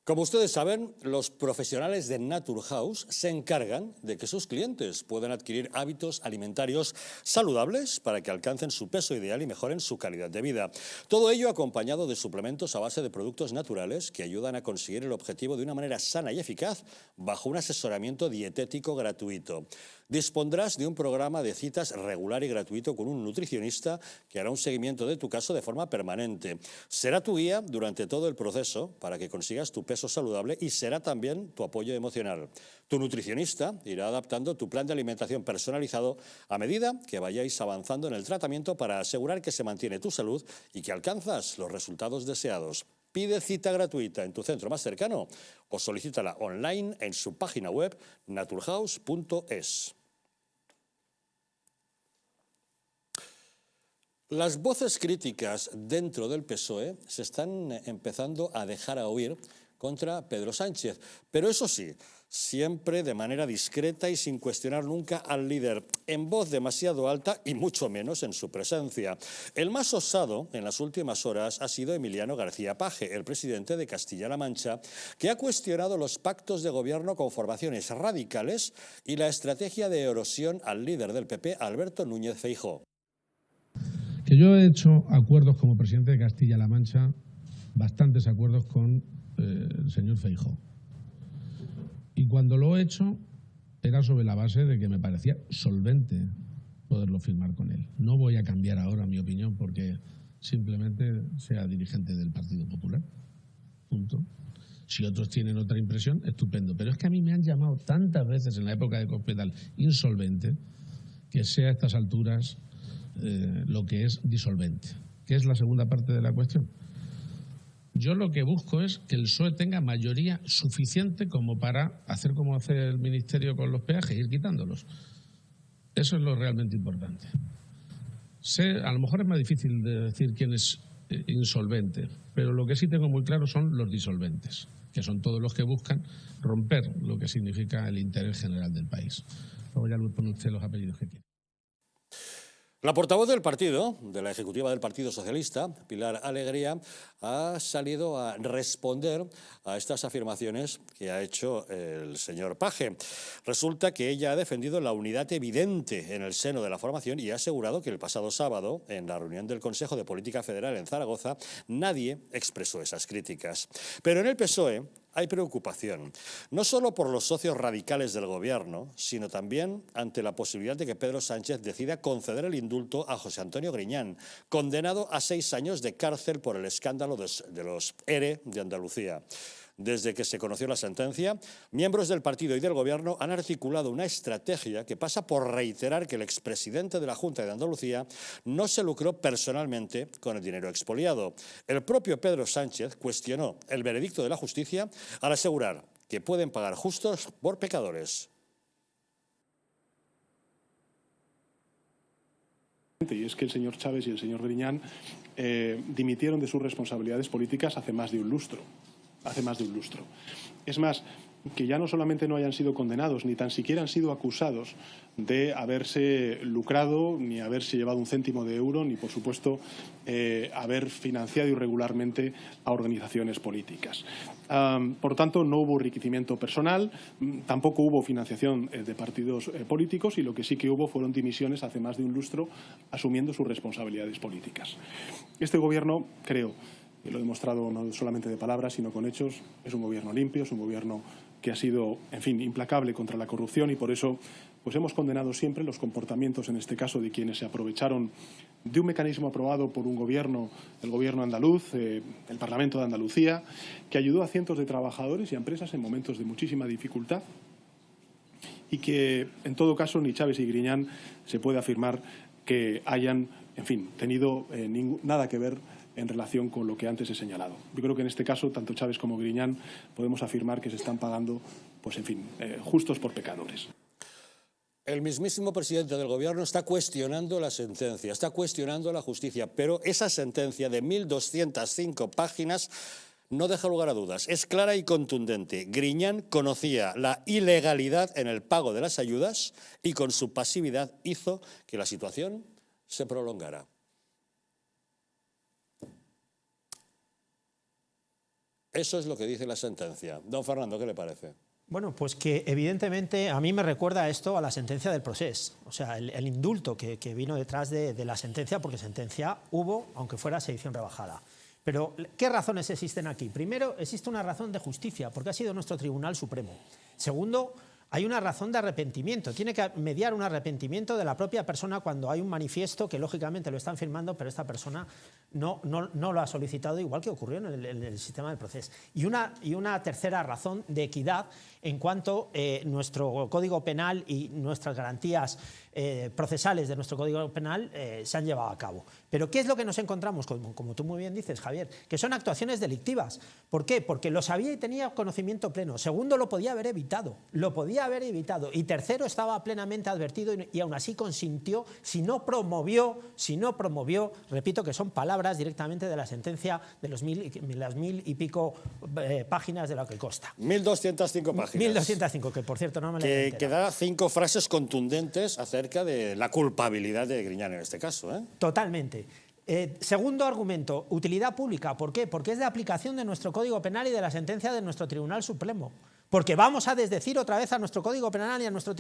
Como ustedes saben, los profesionales de Naturhaus se encargan de que sus clientes puedan adquirir hábitos alimentarios saludables para que alcancen su peso ideal y mejoren su calidad de vida. Todo ello acompañado de suplementos a base de productos naturales que ayudan a conseguir el objetivo de una manera sana y eficaz bajo un asesoramiento dietético gratuito. Dispondrás de un programa de citas regular y gratuito con un nutricionista que hará un seguimiento de tu caso de forma permanente. Será tu guía durante todo el proceso para que consigas tu peso saludable y será también tu apoyo emocional. Tu nutricionista irá adaptando tu plan de alimentación personalizado a medida que vayáis avanzando en el tratamiento para asegurar que se mantiene tu salud y que alcanzas los resultados deseados. Pide cita gratuita en tu centro más cercano o solicítala online en su página web naturhaus.es. Las voces críticas dentro del PSOE se están empezando a dejar a oír contra Pedro Sánchez, pero eso sí, siempre de manera discreta y sin cuestionar nunca al líder, en voz demasiado alta y mucho menos en su presencia. El más osado en las últimas horas ha sido Emiliano García Paje, el presidente de Castilla-La Mancha, que ha cuestionado los pactos de gobierno con formaciones radicales y la estrategia de erosión al líder del PP, Alberto Núñez Feijóo. Que yo he hecho acuerdos como presidente de Castilla-La Mancha, bastantes acuerdos con el señor Feijóo. Y cuando lo he hecho era sobre la base de que me parecía solvente poderlo firmar con él. No voy a cambiar ahora mi opinión porque simplemente sea dirigente del Partido Popular. Punto. Si otros tienen otra impresión, estupendo. Pero es que a mí me han llamado tantas veces en la época de Cospedal insolvente que sea a estas alturas lo que es disolvente, que es la segunda parte de la cuestión. Yo lo que busco es que el PSOE tenga mayoría suficiente como para hacer como hace el Ministerio con los peajes, ir quitándolos. Eso es lo realmente importante. A lo mejor es más difícil de decir quién es insolvente, pero lo que sí tengo muy claro son los disolventes, que son todos los que buscan romper lo que significa el interés general del país. Luego ya le pone usted los apellidos que quiere. La portavoz del partido, de la ejecutiva del Partido Socialista, Pilar Alegría, ha salido a responder a estas afirmaciones que ha hecho el señor Paje. Resulta que ella ha defendido la unidad evidente en el seno de la formación y ha asegurado que el pasado sábado, en la reunión del Consejo de Política Federal en Zaragoza, nadie expresó esas críticas. Pero en el PSOE hay preocupación, no solo por los socios radicales del gobierno, sino también ante la posibilidad de que Pedro Sánchez decida conceder el indulto a José Antonio Griñán, condenado a 6 años de cárcel por el escándalo de los ERE de Andalucía. Desde que se conoció la sentencia, miembros del partido y del gobierno han articulado una estrategia que pasa por reiterar que el expresidente de la Junta de Andalucía no se lucró personalmente con el dinero expoliado. El propio Pedro Sánchez cuestionó el veredicto de la justicia al asegurar que pueden pagar justos por pecadores. Y es que el señor Chávez y el señor Griñán dimitieron de sus responsabilidades políticas hace más de un lustro. Es más, que ya no solamente no hayan sido condenados, ni tan siquiera han sido acusados de haberse lucrado, ni haberse llevado un céntimo de euro, ni, por supuesto, haber financiado irregularmente a organizaciones políticas. Por tanto, no hubo enriquecimiento personal, tampoco hubo financiación de partidos políticos y lo que sí que hubo fueron dimisiones hace más de un lustro asumiendo sus responsabilidades políticas. Este Gobierno, creo, y lo he demostrado no solamente de palabras, sino con hechos, es un gobierno limpio, es un gobierno que ha sido, en fin, implacable contra la corrupción y por eso pues hemos condenado siempre los comportamientos, en este caso, de quienes se aprovecharon de un mecanismo aprobado por un gobierno, el gobierno andaluz, el Parlamento de Andalucía, que ayudó a cientos de trabajadores y a empresas en momentos de muchísima dificultad y que, en todo caso, ni Chávez ni Griñán se puede afirmar que hayan, en fin, tenido nada que ver en relación con lo que antes he señalado. Yo creo que en este caso, tanto Chávez como Griñán podemos afirmar que se están pagando, pues en fin, justos por pecadores. El mismísimo presidente del gobierno está cuestionando la sentencia, está cuestionando la justicia, pero esa sentencia de 1.205 páginas no deja lugar a dudas. Es clara y contundente. Griñán conocía la ilegalidad en el pago de las ayudas y con su pasividad hizo que la situación se prolongara. Eso es lo que dice la sentencia. Don Fernando, ¿qué le parece? Bueno, pues que evidentemente a mí me recuerda esto a la sentencia del Procés, o sea, el indulto que vino detrás de la sentencia, porque sentencia hubo, aunque fuera sedición rebajada. Pero, ¿qué razones existen aquí? Primero, existe una razón de justicia, porque ha sido nuestro Tribunal Supremo. Segundo, hay una razón de arrepentimiento. Tiene que mediar un arrepentimiento de la propia persona cuando hay un manifiesto que, lógicamente, lo están firmando, pero esta persona no lo ha solicitado, igual que ocurrió en el sistema del proceso. Y una tercera razón de equidad en cuanto nuestro Código Penal y nuestras garantías procesales de nuestro Código Penal se han llevado a cabo. Pero ¿qué es lo que nos encontramos? Como tú muy bien dices, Javier, que son actuaciones delictivas. ¿Por qué? Porque lo sabía y tenía conocimiento pleno. Segundo, lo podía haber evitado. Y tercero, estaba plenamente advertido y aún así consintió, si no promovió, repito que son palabras directamente de la sentencia de las 1000 y pico páginas de lo que consta. 1205 páginas. 1205, que por cierto no me la he que da 5 frases contundentes acerca de la culpabilidad de Griñán en este caso, ¿eh? Totalmente. Segundo argumento, utilidad pública. ¿Por qué? Porque es de aplicación de nuestro Código Penal y de la sentencia de nuestro Tribunal Supremo. Porque vamos a desdecir otra vez a nuestro Código Penal y a nuestro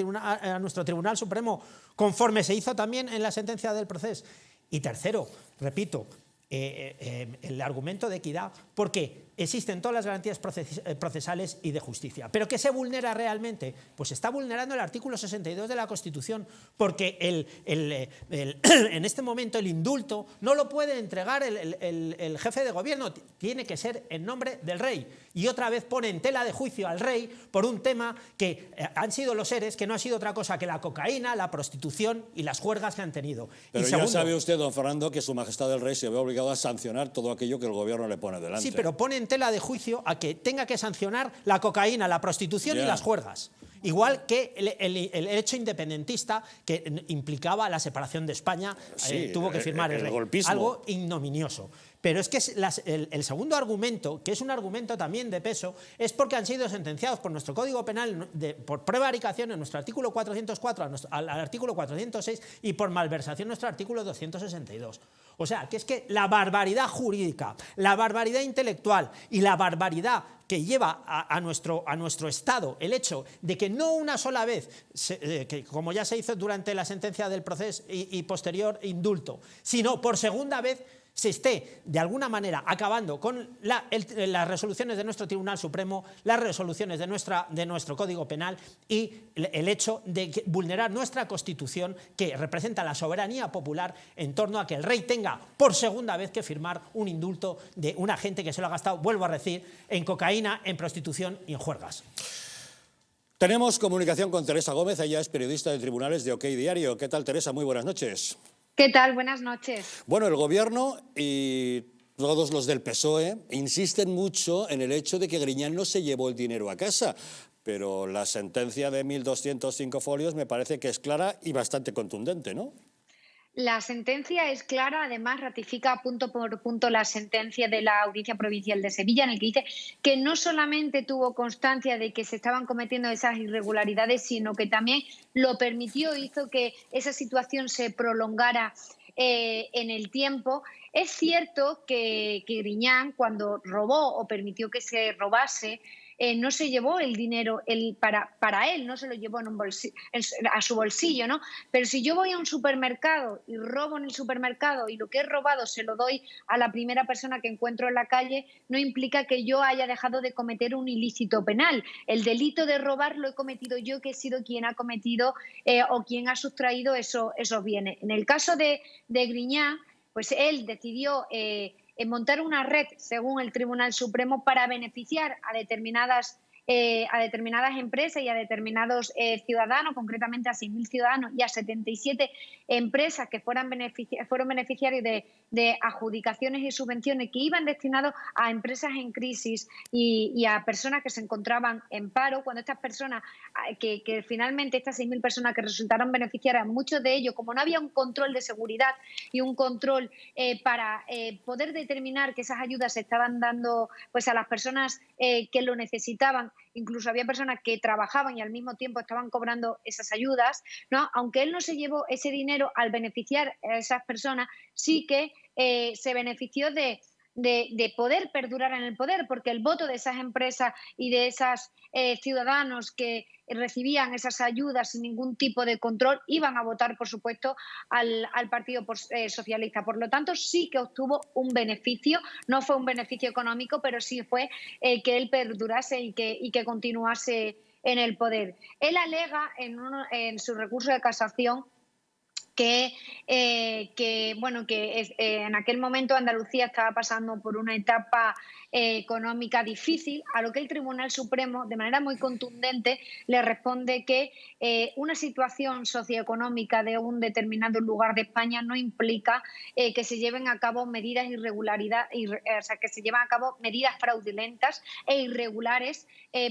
Tribunal Supremo, conforme se hizo también en la sentencia del Procés. Y tercero, repito, el argumento de equidad, porque existen todas las garantías procesales y de justicia. ¿Pero qué se vulnera realmente? Pues se está vulnerando el artículo 62 de la Constitución, porque en este momento el indulto no lo puede entregar el jefe de gobierno, tiene que ser en nombre del rey. Y otra vez pone en tela de juicio al rey por un tema que han sido los seres, que no ha sido otra cosa que la cocaína, la prostitución y las juergas que han tenido. Pero ya sabe usted, don Fernando, que Su Majestad el Rey se ve obligado a sancionar todo aquello que el gobierno le pone delante. Sí, pero pone en tela de juicio a que tenga que sancionar la cocaína, la prostitución y las juergas. Igual que el hecho independentista que implicaba la separación de España, sí, tuvo que firmar el rey. Golpismo. Algo ignominioso. Pero es que el segundo argumento, que es un argumento también de peso, es porque han sido sentenciados por nuestro Código Penal por prevaricación en nuestro artículo 404 al artículo 406 y por malversación en nuestro artículo 262. O sea, que es que la barbaridad jurídica, la barbaridad intelectual y la barbaridad que lleva a nuestro Estado el hecho de que no una sola vez, que como ya se hizo durante la sentencia del Procés y posterior indulto, sino por segunda vez se esté de alguna manera acabando con las resoluciones de nuestro Tribunal Supremo, las resoluciones de nuestro Código Penal y el hecho de vulnerar nuestra Constitución, que representa la soberanía popular, en torno a que el rey tenga por segunda vez que firmar un indulto de una gente que se lo ha gastado, vuelvo a decir, en cocaína, en prostitución y en juergas. Tenemos comunicación con Teresa Gómez, ella es periodista de Tribunales de OK Diario. ¿Qué tal, Teresa? Muy buenas noches. ¿Qué tal? Buenas noches. Bueno, el Gobierno y todos los del PSOE insisten mucho en el hecho de que Griñán no se llevó el dinero a casa, pero la sentencia de 1205 folios me parece que es clara y bastante contundente, ¿no? La sentencia es clara, además ratifica punto por punto la sentencia de la Audiencia Provincial de Sevilla, en el que dice que no solamente tuvo constancia de que se estaban cometiendo esas irregularidades, sino que también lo permitió, hizo que esa situación se prolongara en el tiempo. Es cierto que Griñán, cuando robó o permitió que se robase, no se llevó el dinero para él, no se lo llevó a su bolsillo, ¿no? Pero si yo voy a un supermercado y robo en el supermercado y lo que he robado se lo doy a la primera persona que encuentro en la calle, no implica que yo haya dejado de cometer un ilícito penal. El delito de robar lo he cometido yo, que he sido quien ha cometido o quien ha sustraído esos bienes. En el caso de Griñán, pues él decidió montar una red, según el Tribunal Supremo, para beneficiar a determinadas empresas y a determinados ciudadanos, concretamente a 6.000 ciudadanos y a 77 empresas que fueron beneficiarios de adjudicaciones y subvenciones que iban destinados a empresas en crisis y a personas que se encontraban en paro. Cuando estas personas, que finalmente estas 6.000 personas que resultaron beneficiarias, muchos de ellos, como no había un control de seguridad y un control para poder determinar que esas ayudas se estaban dando pues a las personas que lo necesitaban, incluso había personas que trabajaban y al mismo tiempo estaban cobrando esas ayudas, ¿no? Aunque él no se llevó ese dinero, al beneficiar a esas personas, sí que se benefició de de poder perdurar en el poder, porque el voto de esas empresas y de esos ciudadanos que recibían esas ayudas sin ningún tipo de control iban a votar, por supuesto, al Partido Socialista. Por lo tanto, sí que obtuvo un beneficio, no fue un beneficio económico, pero sí fue que él perdurase y que continuase en el poder. Él alega en su recurso de casación que en aquel momento Andalucía estaba pasando por una etapa económica difícil, a lo que el Tribunal Supremo, de manera muy contundente, le responde que una situación socioeconómica de un determinado lugar de España no implica que se lleven a cabo medidas que se lleven a cabo medidas fraudulentas e irregulares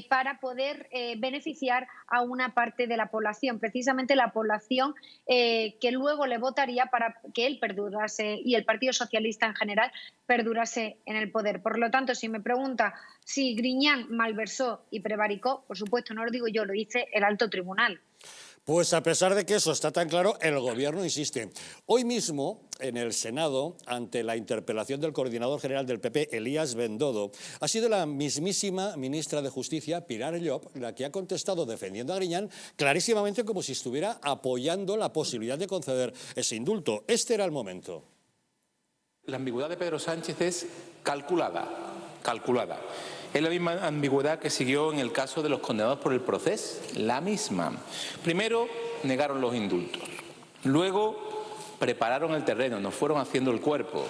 para poder beneficiar a una parte de la población, precisamente la población que luego le votaría para que él perdurase y el Partido Socialista en general perdurase en el poder. Por lo tanto, si me pregunta si Griñán malversó y prevaricó, por supuesto, no lo digo yo, lo dice el alto tribunal. Pues a pesar de que eso está tan claro, el Gobierno insiste. Hoy mismo, en el Senado, ante la interpelación del coordinador general del PP, Elías Bendodo, ha sido la mismísima ministra de Justicia, Pilar Llop, la que ha contestado defendiendo a Griñán clarísimamente como si estuviera apoyando la posibilidad de conceder ese indulto. Este era el momento. La ambigüedad de Pedro Sánchez es calculada. Es la misma ambigüedad que siguió en el caso de los condenados por el Procés, la misma. Primero negaron los indultos, luego prepararon el terreno, nos fueron haciendo el cuerpo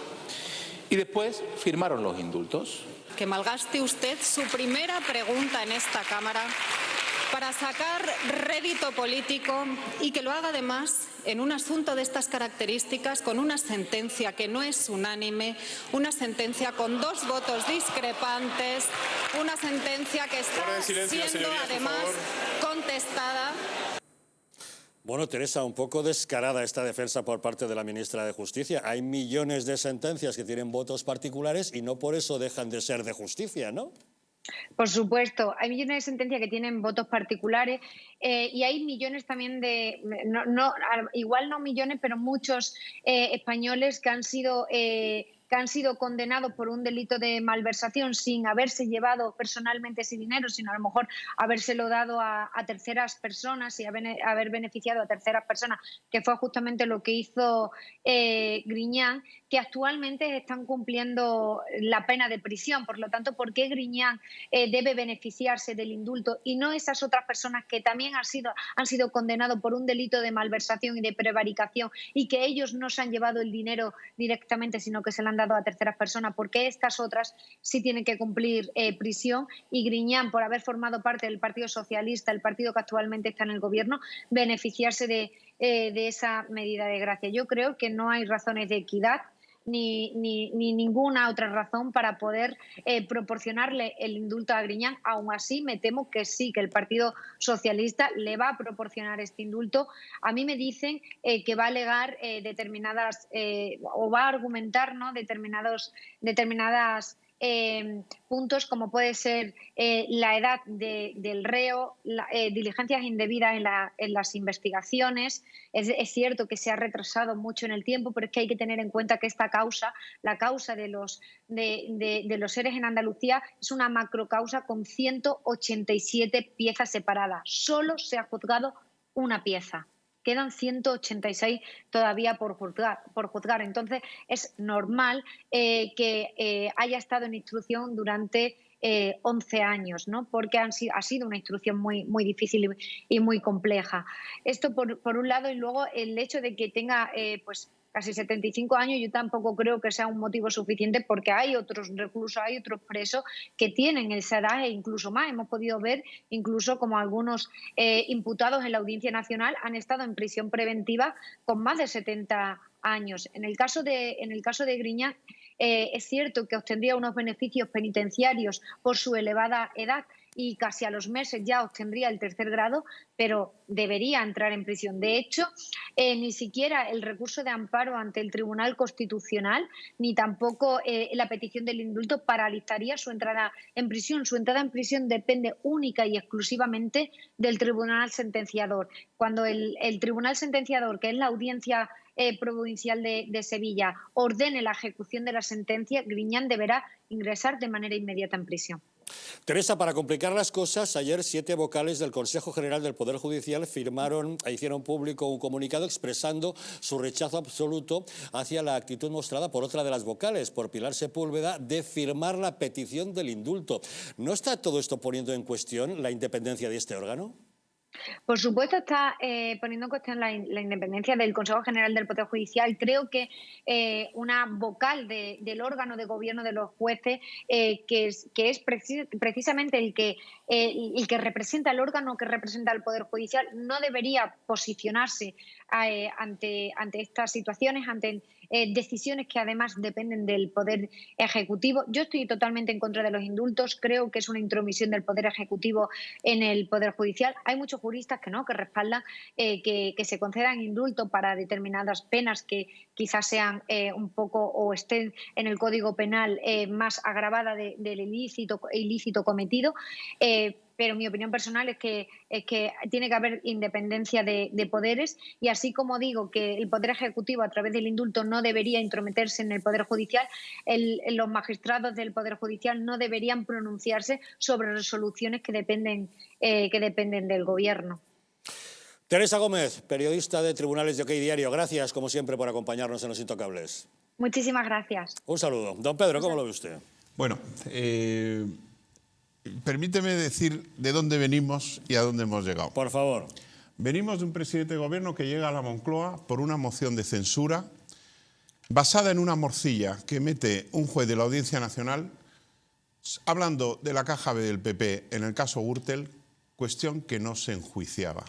y después firmaron los indultos. Que malgaste usted su primera pregunta en esta Cámara para sacar rédito político y que lo haga además en un asunto de estas características con una sentencia que no es unánime, una sentencia con 2 votos discrepantes, una sentencia que está siendo además contestada. Bueno, Teresa, un poco descarada esta defensa por parte de la ministra de Justicia. Hay millones de sentencias que tienen votos particulares y no por eso dejan de ser de justicia, ¿no? Por supuesto, hay millones de sentencias que tienen votos particulares y hay millones también igual no millones, pero muchos españoles que han sido condenados por un delito de malversación sin haberse llevado personalmente ese dinero, sino a lo mejor habérselo dado a terceras personas y haber beneficiado a terceras personas, que fue justamente lo que hizo Griñán, que actualmente están cumpliendo la pena de prisión. Por lo tanto, ¿por qué Griñán debe beneficiarse del indulto y no esas otras personas que también han sido condenados por un delito de malversación y de prevaricación y que ellos no se han llevado el dinero directamente, sino que se lo han dado a terceras personas? ¿Por qué estas otras sí tienen que cumplir prisión y Griñán, por haber formado parte del Partido Socialista, el partido que actualmente está en el Gobierno, beneficiarse de esa medida de gracia? Yo creo que no hay razones de equidad ni ninguna otra razón para poder proporcionarle el indulto a Griñán. Aún así, me temo que sí, que el Partido Socialista le va a proporcionar este indulto. A mí me dicen que va a alegar o va a argumentar, ¿no?, determinadas puntos, como puede ser la edad del reo, diligencias indebidas en las investigaciones. Es cierto que se ha retrasado mucho en el tiempo, pero es que hay que tener en cuenta que esta causa, la causa de los seres en Andalucía, es una macrocausa con 187 piezas separadas. Solo se ha juzgado una pieza. Quedan 186 todavía por juzgar. Entonces, es normal que haya estado en instrucción durante 11 años, ¿no?, porque ha sido una instrucción muy, muy difícil y muy compleja. Esto por un lado, y luego el hecho de que tenga casi 75 años, yo tampoco creo que sea un motivo suficiente, porque hay otros reclusos, hay otros presos que tienen esa edad e incluso más. Hemos podido ver incluso como algunos imputados en la Audiencia Nacional han estado en prisión preventiva con más de 70 años. En el caso de Griñán, es cierto que obtendría unos beneficios penitenciarios por su elevada edad y casi a los meses ya obtendría el 3er grado, pero debería entrar en prisión. De hecho, ni siquiera el recurso de amparo ante el Tribunal Constitucional, ni tampoco la petición del indulto paralizaría su entrada en prisión. Su entrada en prisión depende única y exclusivamente del Tribunal Sentenciador. Cuando el Tribunal Sentenciador, que es la audiencia Provincial de Sevilla ordene la ejecución de la sentencia, Griñán deberá ingresar de manera inmediata en prisión. Teresa, para complicar las cosas, ayer 7 vocales del Consejo General del Poder Judicial hicieron público un comunicado expresando su rechazo absoluto hacia la actitud mostrada por otra de las vocales, por Pilar Sepúlveda, de firmar la petición del indulto. ¿No está todo esto poniendo en cuestión la independencia de este órgano? Por supuesto, está poniendo en cuestión la independencia del Consejo General del Poder Judicial. Creo que una vocal del órgano de gobierno de los jueces, que es precisamente el que representa el órgano que representa el Poder Judicial, no debería posicionarse ante estas situaciones, ante decisiones que además dependen del Poder Ejecutivo. Yo estoy totalmente en contra de los indultos. Creo que es una intromisión del Poder Ejecutivo en el Poder Judicial. Hay muchos juristas que respaldan que se concedan indultos para determinadas penas que quizás sean un poco o estén en el Código Penal más agravada del ilícito cometido. Pero mi opinión personal es que tiene que haber independencia de poderes, y así como digo que el Poder Ejecutivo a través del indulto no debería intrometerse en el Poder Judicial, los magistrados del Poder Judicial no deberían pronunciarse sobre resoluciones que dependen del Gobierno. Teresa Gómez, periodista de Tribunales de OK Diario, gracias como siempre por acompañarnos en Los Intocables. Muchísimas gracias. Un saludo. Don Pedro, ¿cómo lo ve usted? Bueno, permíteme decir de dónde venimos y a dónde hemos llegado. Por favor. Venimos de un presidente de gobierno que llega a la Moncloa por una moción de censura basada en una morcilla que mete un juez de la Audiencia Nacional hablando de la caja B del PP en el caso Gürtel, cuestión que no se enjuiciaba.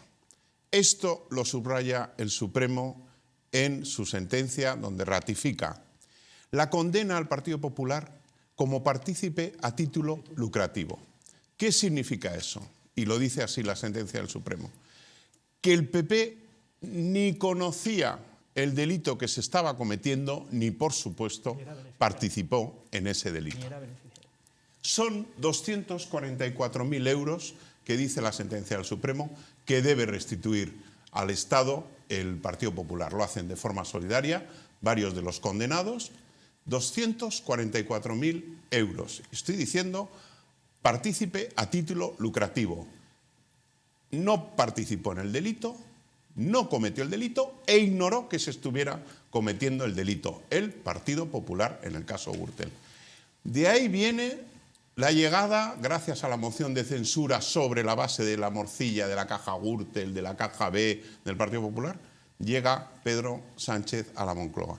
Esto lo subraya el Supremo en su sentencia, donde ratifica la condena al Partido Popular como partícipe a título lucrativo. ¿Qué significa eso? Y lo dice así la sentencia del Supremo. Que el PP ni conocía el delito que se estaba cometiendo, ni por supuesto participó en ese delito. Son 244.000 euros que dice la sentencia del Supremo que debe restituir al Estado el Partido Popular. Lo hacen de forma solidaria varios de los condenados. 244.000 euros. Estoy diciendo partícipe a título lucrativo. No participó en el delito, no cometió el delito e ignoró que se estuviera cometiendo el delito. El Partido Popular en el caso Gürtel. De ahí viene la llegada, gracias a la moción de censura sobre la base de la morcilla de la caja Gürtel, de la caja B del Partido Popular, llega Pedro Sánchez a la Moncloa.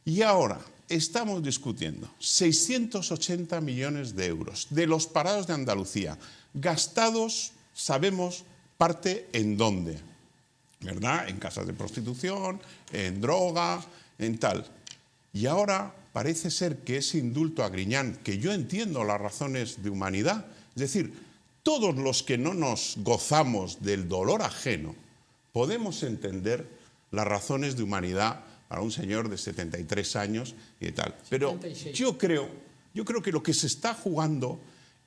Y ahora estamos discutiendo 680 millones de euros de los parados de Andalucía, gastados, sabemos, parte en dónde, ¿verdad? En casas de prostitución, en droga, en tal. Y ahora parece ser que ese indulto a Griñán, que yo entiendo las razones de humanidad, es decir, todos los que no nos gozamos del dolor ajeno, podemos entender las razones de humanidad para un señor de 73 años y tal. Pero 76. Yo creo que lo que se está jugando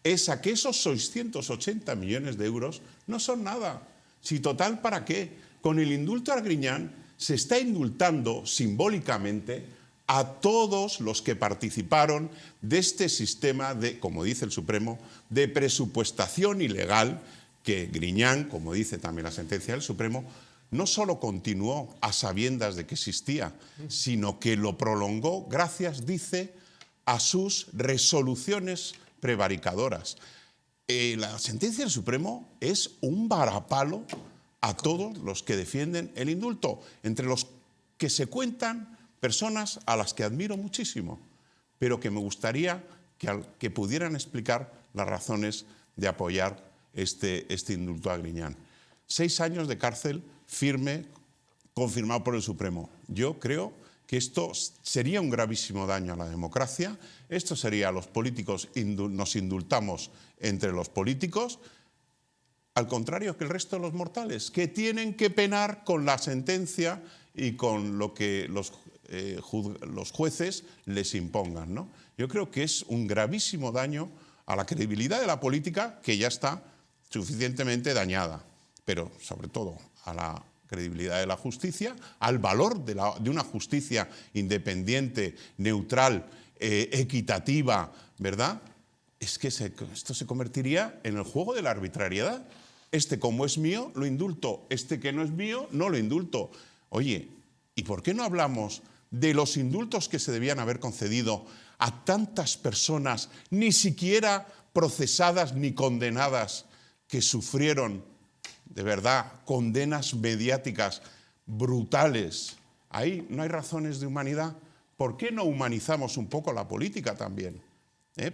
es a que esos 680 millones de euros no son nada. Si total, ¿para qué? Con el indulto a Griñán se está indultando simbólicamente a todos los que participaron de este sistema de, como dice el Supremo, de presupuestación ilegal que Griñán, como dice también la sentencia del Supremo, no solo continuó a sabiendas de que existía, sino que lo prolongó gracias, dice, a sus resoluciones prevaricadoras. La sentencia del Supremo es un varapalo a todos los que defienden el indulto, entre los que se cuentan personas a las que admiro muchísimo, pero que me gustaría que pudieran explicar las razones de apoyar este indulto a Griñán. 6 años de cárcel firme, confirmado por el Supremo. Yo creo que esto sería un gravísimo daño a la democracia. Esto sería, los políticos nos indultamos entre los políticos, al contrario que el resto de los mortales, que tienen que penar con la sentencia y con lo que los jueces les impongan, ¿no? Yo creo que es un gravísimo daño a la credibilidad de la política, que ya está suficientemente dañada, pero sobre todo a la credibilidad de la justicia, al valor de una justicia independiente, neutral, equitativa, ¿verdad? Es que esto se convertiría en el juego de la arbitrariedad. Este, como es mío, lo indulto. Este, que no es mío, no lo indulto. Oye, ¿y por qué no hablamos de los indultos que se debían haber concedido a tantas personas, ni siquiera procesadas ni condenadas, que sufrieron, de verdad, condenas mediáticas brutales? Ahí no hay razones de humanidad. ¿Por qué no humanizamos un poco la política también?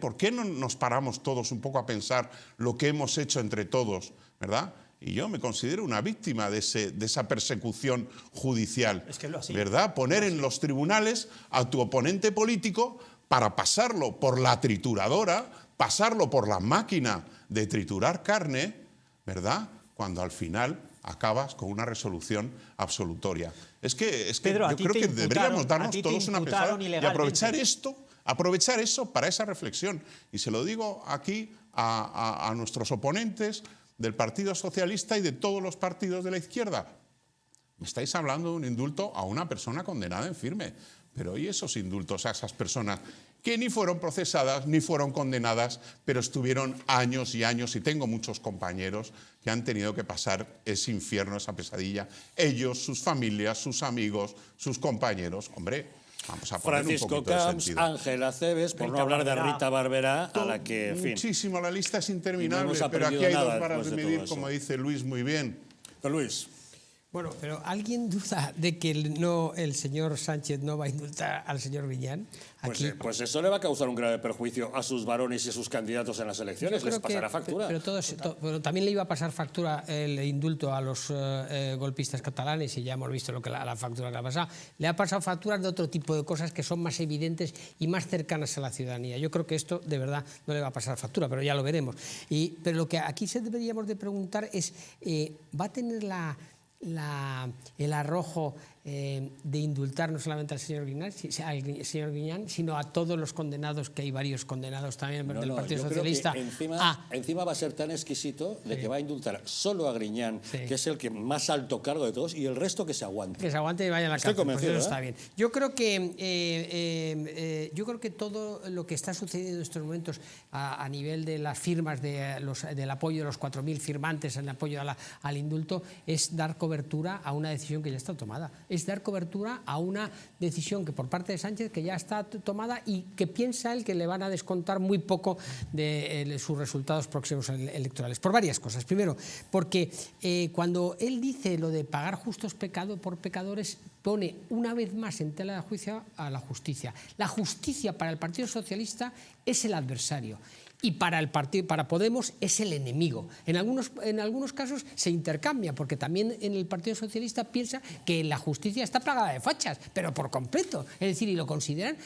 ¿Por qué no nos paramos todos un poco a pensar lo que hemos hecho entre todos, ¿verdad? Y yo me considero una víctima de esa persecución judicial, ¿verdad? Poner en los tribunales a tu oponente político para pasarlo por la trituradora, pasarlo por la máquina de triturar carne, ¿verdad? Cuando al final acabas con una resolución absolutoria. Es que Pedro, yo creo que deberíamos darnos todos una pensada y aprovechar eso para esa reflexión. Y se lo digo aquí a nuestros oponentes del Partido Socialista y de todos los partidos de la izquierda. Me estáis hablando de un indulto a una persona condenada en firme, pero ¿y esos indultos a esas personas que ni fueron procesadas ni fueron condenadas, pero estuvieron años y años, y tengo muchos compañeros que han tenido que pasar ese infierno, esa pesadilla, ellos, sus familias, sus amigos, sus compañeros? Hombre, vamos a poner Francisco un poquito de Camps, sentido. Ángela Cebes, por no hablar de Rita Barberá, a la que, en fin, muchísimo, la lista es interminable, no hemos pero aquí aprendido hay nada dos varas después de de medir, todo eso. como dice Luis muy bien. Don Luis. Bueno, pero ¿alguien duda de que el señor Sánchez no va a indultar al señor Griñán? Aquí, Pues eso le va a causar un grave perjuicio a sus varones y a sus candidatos en las elecciones. Les pasará factura. Pero también le iba a pasar factura el indulto a los golpistas catalanes, y ya hemos visto la factura que le ha pasado. Le ha pasado facturas de otro tipo de cosas que son más evidentes y más cercanas a la ciudadanía. Yo creo que esto de verdad no le va a pasar factura, pero ya lo veremos. Pero lo que aquí deberíamos de preguntar es, ¿va a tener el arrojo de indultar no solamente al señor Griñán, sino a todos los condenados, que hay varios condenados también del Partido Socialista? Encima va a ser tan exquisito de que va a indultar solo a Griñán, que es el que más alto cargo de todos, y el resto que se aguante. Que se aguante y vaya a la cárcel. Estoy convencido, pues eso está bien. Yo creo que todo lo que está sucediendo en estos momentos a nivel de las firmas, del apoyo de los 4.000 firmantes en apoyo al indulto, es dar cobertura a una decisión que ya está tomada. Es dar cobertura a una decisión que por parte de Sánchez que ya está tomada y que piensa él que le van a descontar muy poco de sus resultados próximos electorales. Por varias cosas. Primero, porque cuando él dice lo de pagar justos por pecadores, pone una vez más en tela de juicio a la justicia. La justicia para el Partido Socialista es el adversario. Y para Podemos es el enemigo. En algunos casos se intercambia, porque también en el Partido Socialista piensa que la justicia está plagada de fachas, pero por completo. Es decir, y lo consideran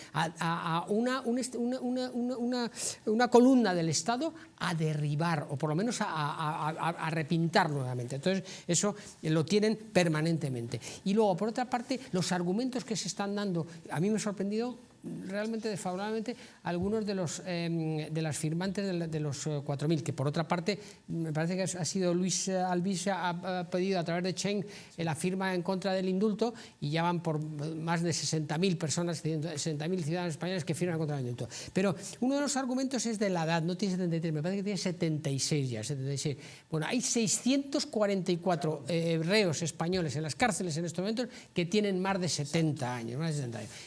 una columna del Estado a derribar, o por lo menos a repintar nuevamente. Entonces, eso lo tienen permanentemente. Y luego, por otra parte, los argumentos que se están dando, a mí me ha sorprendido realmente desfavorablemente algunos de las firmantes de los 4.000, que por otra parte me parece que ha sido Luis Albís, ha pedido a través de Cheng la firma en contra del indulto, y ya van por más de 60.000 personas, 60.000 ciudadanos españoles que firman contra el indulto. Pero uno de los argumentos es de la edad, no tiene 73, me parece que tiene 76 ya, 76. Bueno, hay 644 reos españoles en las cárceles en estos momentos que tienen más de 70 años.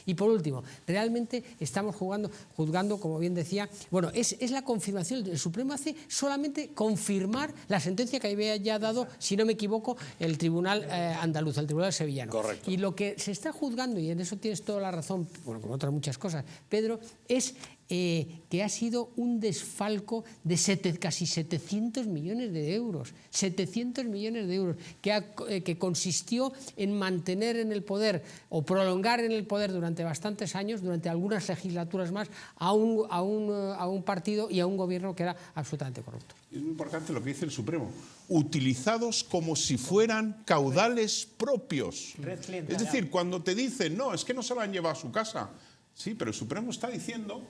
Y por último, realmente estamos juzgando, como bien decía, bueno, es la confirmación. El Supremo hace solamente confirmar la sentencia que había ya dado, si no me equivoco, el Tribunal andaluz, el Tribunal sevillano. Correcto. Y lo que se está juzgando, y en eso tienes toda la razón, bueno, con otras muchas cosas, Pedro, es que ha sido un desfalco de casi 700 millones de euros. 700 millones de euros, que consistió en mantener en el poder o prolongar en el poder durante bastantes años, durante algunas legislaturas más, a un partido y a un gobierno que era absolutamente corrupto. Es muy importante lo que dice el Supremo. Utilizados como si fueran caudales propios. Es decir, cuando te dicen, no, es que no se lo han llevado a su casa. Sí, pero el Supremo está diciendo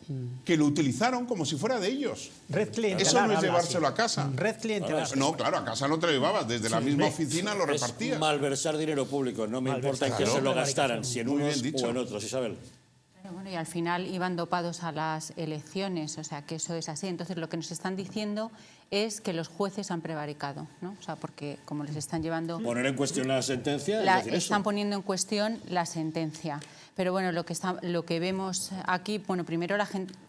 que lo utilizaron como si fuera de ellos. Red clientelar. Eso no es llevárselo a casa. Red clientelar. No, claro, a casa no te lo llevabas, desde la misma oficina lo repartías. Malversar dinero público, no me importa en qué se lo gastaran, si en unos o en otros, Isabel. Bueno, y al final iban dopados a las elecciones, o sea, que eso es así. Entonces, lo que nos están diciendo es que los jueces han prevaricado, ¿no? O sea, porque como les están llevando... Poner en cuestión la sentencia, es decir, están poniendo en cuestión la sentencia. Pero bueno, lo que vemos aquí, bueno, primero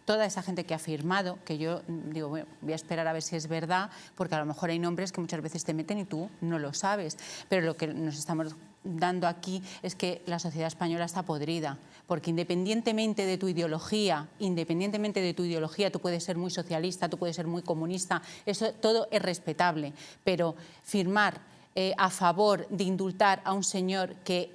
toda esa gente que ha firmado, que yo digo, bueno, voy a esperar a ver si es verdad, porque a lo mejor hay nombres que muchas veces te meten y tú no lo sabes. Pero lo que nos estamos dando aquí es que la sociedad española está podrida, porque independientemente de tu ideología, tú puedes ser muy socialista, tú puedes ser muy comunista, eso todo es respetable, pero firmar a favor de indultar a un señor que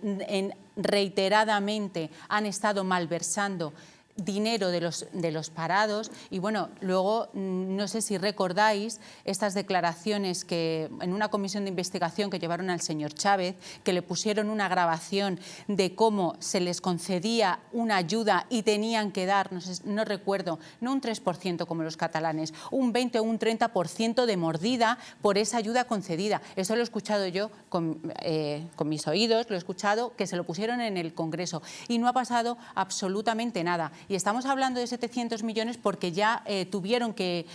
reiteradamente han estado malversando dinero de los parados. Y bueno, luego no sé si recordáis estas declaraciones que en una comisión de investigación que llevaron al señor Chávez, que le pusieron una grabación de cómo se les concedía una ayuda y tenían que dar, no recuerdo, no un 3% como los catalanes, un 20 o un 30% de mordida por esa ayuda concedida. Eso lo he escuchado yo con mis oídos, lo he escuchado que se lo pusieron en el Congreso y no ha pasado absolutamente nada. Y estamos hablando de 700 millones porque ya tuvieron que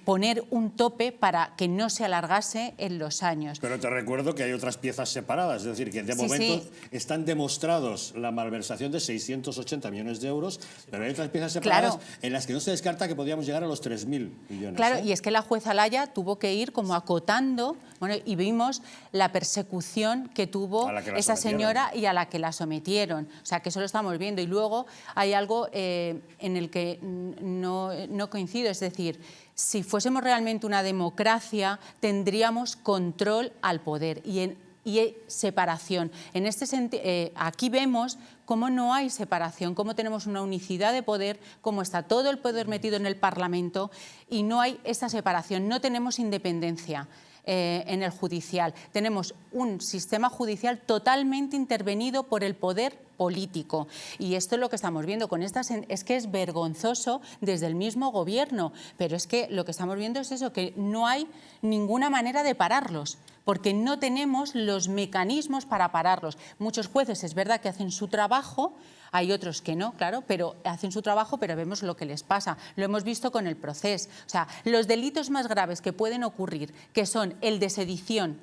poner un tope para que no se alargase en los años. Pero te recuerdo que hay otras piezas separadas, es decir, que de momento están demostrados la malversación de 680 millones de euros, pero hay otras piezas separadas en las que no se descarta que podríamos llegar a los 3.000 millones. Claro, y es que la jueza Laya tuvo que ir como acotando, bueno, y vimos la persecución que tuvo esa señora y a la que la sometieron. O sea, que eso lo estamos viendo. Y luego hay algo en el que no coincido, es decir, si fuésemos realmente una democracia, tendríamos control al poder y separación. En este sentido, aquí vemos cómo no hay separación, cómo tenemos una unicidad de poder, cómo está todo el poder metido en el Parlamento y no hay esa separación, no tenemos independencia. En el judicial. Tenemos un sistema judicial totalmente intervenido por el poder político. Y esto es lo que estamos viendo con estas... Es que es vergonzoso desde el mismo gobierno, pero es que lo que estamos viendo es eso, que no hay ninguna manera de pararlos, porque no tenemos los mecanismos para pararlos. Muchos jueces es verdad que hacen su trabajo, hay otros que no, claro, pero hacen su trabajo, pero vemos lo que les pasa. Lo hemos visto con el proceso. O sea, los delitos más graves que pueden ocurrir, que son el de sedición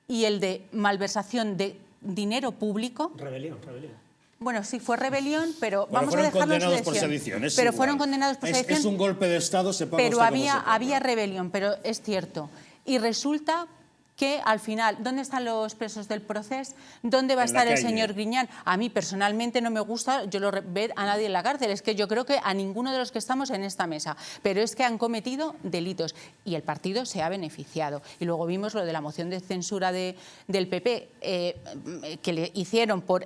y el de malversación de dinero público... Rebelión. Bueno, sí, fue rebelión, pero vamos a dejarlo en condenados por sedición. Pero fueron condenados por sedición. Es un golpe de Estado, se paga pero usted como se paga. había rebelión, pero es cierto. Y resulta que al final, ¿dónde están los presos del proceso? ¿Dónde va a estar el señor Griñán? A mí personalmente no me gusta ver a nadie en la cárcel, es que yo creo que a ninguno de los que estamos en esta mesa, pero es que han cometido delitos y el partido se ha beneficiado. Y luego vimos lo de la moción de censura del PP que le hicieron por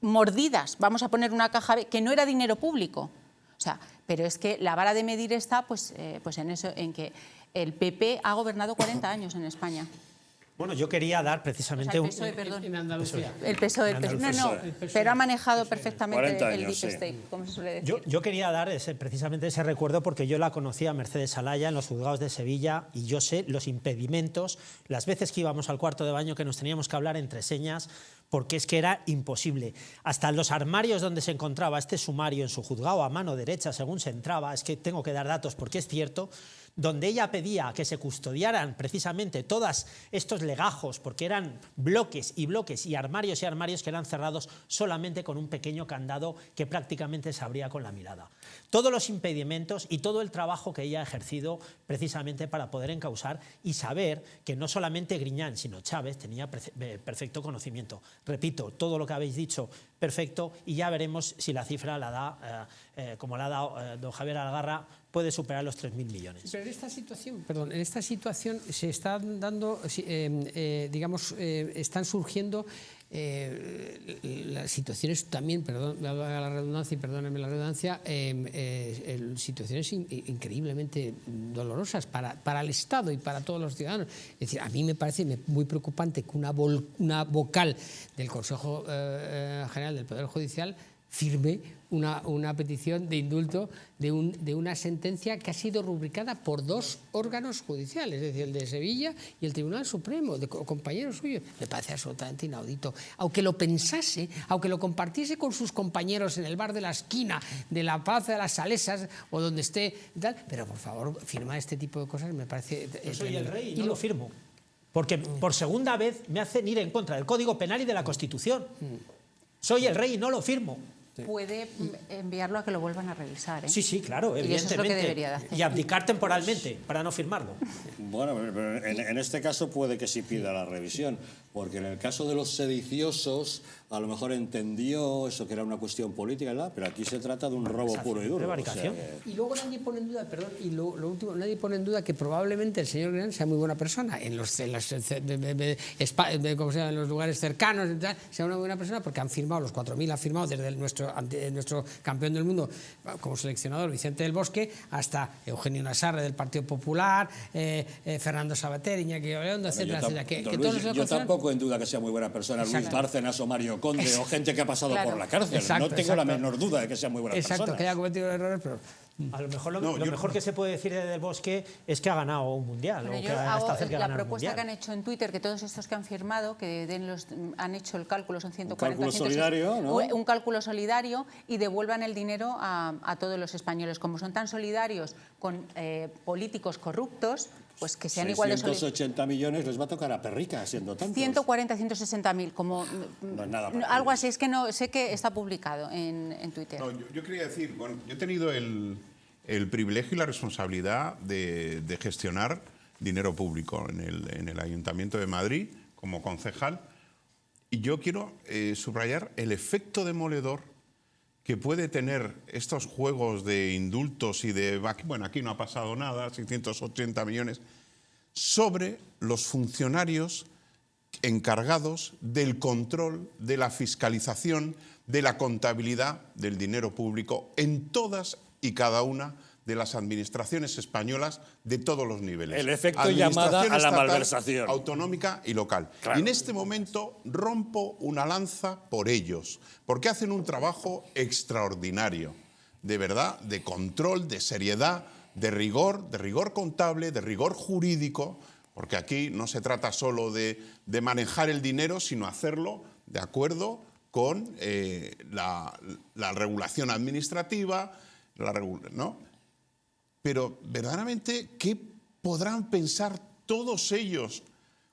mordidas, vamos a poner una caja que no era dinero público. O sea, pero es que la vara de medir está pues en eso, en que el PP ha gobernado 40 años en España. Bueno, yo quería dar precisamente el PSOE, perdón. En Andalucía. El PSOE, pero ha manejado perfectamente el deep state, como se suele decir. Yo quería dar precisamente ese recuerdo porque yo la conocí a Mercedes Alaya en los juzgados de Sevilla y yo sé los impedimentos, las veces que íbamos al cuarto de baño que nos teníamos que hablar entre señas, porque es que era imposible. Hasta los armarios donde se encontraba este sumario en su juzgado a mano derecha, según se entraba, es que tengo que dar datos porque es cierto, donde ella pedía que se custodiaran precisamente todos estos legajos, porque eran bloques y armarios que eran cerrados solamente con un pequeño candado que prácticamente se abría con la mirada. Todos los impedimentos y todo el trabajo que ella ha ejercido precisamente para poder encausar y saber que no solamente Griñán, sino Chávez tenía perfecto conocimiento. Repito, todo lo que habéis dicho, perfecto, y ya veremos si la cifra la da, como la ha dado don Javier Algarra, puede superar los 3.000 millones. Pero en esta situación se están dando, están surgiendo las situaciones también, perdón, la redundancia y perdónenme la redundancia, situaciones increíblemente dolorosas para el Estado y para todos los ciudadanos. Es decir, a mí me parece muy preocupante que una vocal del Consejo General del Poder Judicial firme una petición de indulto de una sentencia que ha sido rubricada por 2 órganos judiciales, es decir, el de Sevilla y el Tribunal Supremo, de compañeros suyos. Me parece absolutamente inaudito. Aunque lo pensase, aunque lo compartiese con sus compañeros en el bar de la esquina de la Plaza de las Salesas o donde esté, tal, pero por favor, firmar este tipo de cosas me parece... Yo soy el rey y no lo firmo. Porque por segunda vez me hacen ir en contra del Código Penal y de la Constitución. Soy el rey y no lo firmo. Puede enviarlo a que lo vuelvan a revisar, ¿eh? Sí, sí, claro, evidentemente. Y eso es lo que debería de hacer. Y abdicar temporalmente para no firmarlo. Bueno, pero en este caso puede que sí pida la revisión, porque en el caso de los sediciosos a lo mejor entendió eso que era una cuestión política, ¿verdad? Pero aquí se trata de un robo puro y duro. Prevaricación. O sea Y luego nadie pone en duda, perdón, y lo último, nadie pone en duda que probablemente el señor Griñán sea muy buena persona en los lugares cercanos, sea una buena persona porque han firmado los 4.000, ha firmado desde nuestro campeón del mundo como seleccionador Vicente del Bosque hasta Eugenio Nassarre del Partido Popular, Fernando Sabater, Iñaki Gabilondo, etcétera, etcétera. Yo tampoco en duda que sea muy buena persona Luis Bárcenas o Mario Conde o gente que ha pasado por la cárcel. No tengo la menor duda de que sea muy buena persona. Exacto, que haya cometido errores, pero... A lo mejor lo mejor que se puede decir de Del Bosque es que ha ganado un mundial. Bueno, o que está cerca de la ganar propuesta un que han hecho en Twitter, que todos estos que han firmado, han hecho el cálculo, son 140. Un cálculo solidario, ¿no? Un cálculo solidario y devuelvan el dinero a todos los españoles. Como son tan solidarios con políticos corruptos, pues que sean igual de solidarios. 180 millones les va a tocar a Perrica, siendo tantos. 140, 160.000, como no es nada algo así. Es que no sé que está publicado en Twitter. No, yo quería decir, bueno, yo he tenido el privilegio y la responsabilidad de gestionar dinero público en el Ayuntamiento de Madrid como concejal, y yo quiero subrayar el efecto demoledor que puede tener estos juegos de indultos y de, bueno, aquí no ha pasado nada, 680 millones, sobre los funcionarios encargados del control, de la fiscalización, de la contabilidad del dinero público en todas y cada una de las administraciones españolas de todos los niveles. El efecto llamada a la malversación. Autonómica y local. Claro. Y en este momento rompo una lanza por ellos, porque hacen un trabajo extraordinario, de verdad, de control, de seriedad, de rigor contable, de rigor jurídico, porque aquí no se trata solo de manejar el dinero, sino hacerlo de acuerdo con la regulación administrativa, ¿no? Pero verdaderamente, ¿qué podrán pensar todos ellos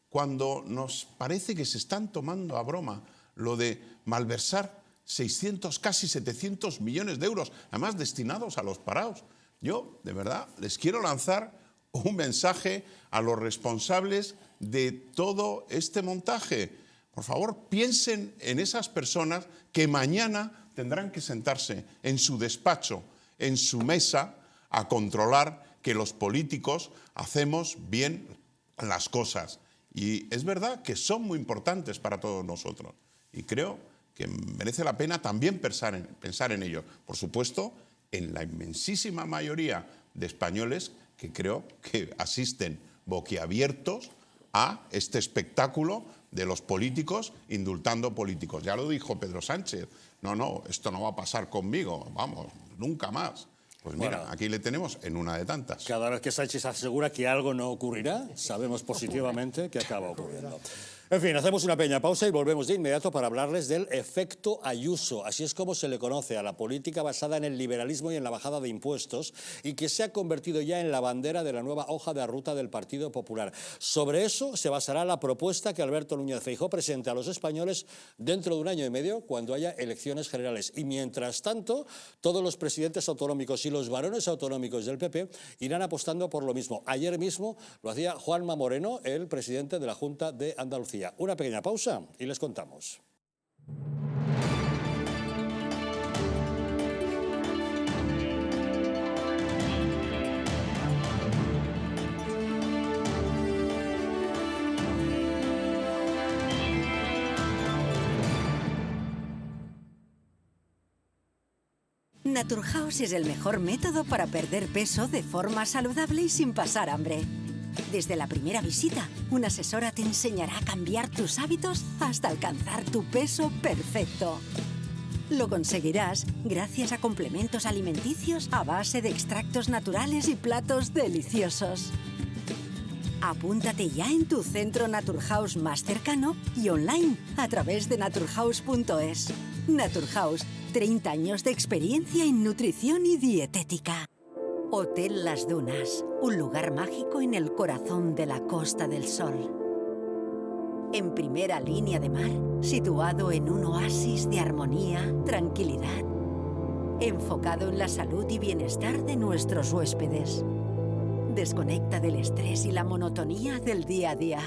cuando nos parece que se están tomando a broma lo de malversar 600, casi 700 millones de euros, además destinados a los parados? Yo, de verdad, les quiero lanzar un mensaje a los responsables de todo este montaje. Por favor, piensen en esas personas que mañana tendrán que sentarse en su despacho, en su mesa, a controlar que los políticos hacemos bien las cosas. Y es verdad que son muy importantes para todos nosotros. Y creo que merece la pena también pensar en ello. Por supuesto, en la inmensísima mayoría de españoles que creo que asisten boquiabiertos a este espectáculo de los políticos indultando políticos. Ya lo dijo Pedro Sánchez. No, esto no va a pasar conmigo. Vamos, nunca más. Pues mira, bueno, aquí le tenemos en una de tantas. Cada vez que Sánchez asegura que algo no ocurrirá, sabemos positivamente que acaba ocurriendo. En fin, hacemos una pequeña pausa y volvemos de inmediato para hablarles del efecto Ayuso. Así es como se le conoce a la política basada en el liberalismo y en la bajada de impuestos y que se ha convertido ya en la bandera de la nueva hoja de ruta del Partido Popular. Sobre eso se basará la propuesta que Alberto Núñez Feijóo presente a los españoles dentro de 1 año y medio cuando haya elecciones generales. Y mientras tanto, todos los presidentes autonómicos y los varones autonómicos del PP irán apostando por lo mismo. Ayer mismo lo hacía Juanma Moreno, el presidente de la Junta de Andalucía. Una pequeña pausa y les contamos. Naturhaus es el mejor método para perder peso de forma saludable y sin pasar hambre. Desde la primera visita, una asesora te enseñará a cambiar tus hábitos hasta alcanzar tu peso perfecto. Lo conseguirás gracias a complementos alimenticios a base de extractos naturales y platos deliciosos. Apúntate ya en tu centro Naturhaus más cercano y online a través de naturhaus.es. Naturhaus, 30 años de experiencia en nutrición y dietética. Hotel Las Dunas, un lugar mágico en el corazón de la Costa del Sol. En primera línea de mar, situado en un oasis de armonía, tranquilidad, enfocado en la salud y bienestar de nuestros huéspedes. Desconecta del estrés y la monotonía del día a día.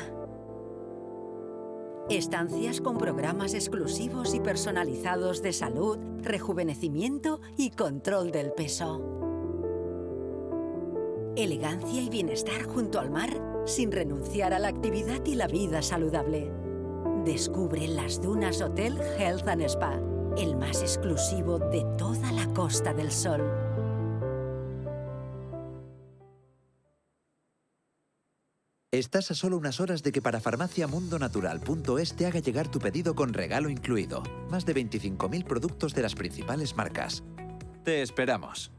Estancias con programas exclusivos y personalizados de salud, rejuvenecimiento y control del peso. Elegancia y bienestar junto al mar, sin renunciar a la actividad y la vida saludable. Descubre Las Dunas Hotel Health and Spa, el más exclusivo de toda la Costa del Sol. Estás a solo unas horas de que parafarmaciamundonatural.es te haga llegar tu pedido con regalo incluido. Más de 25.000 productos de las principales marcas. Te esperamos.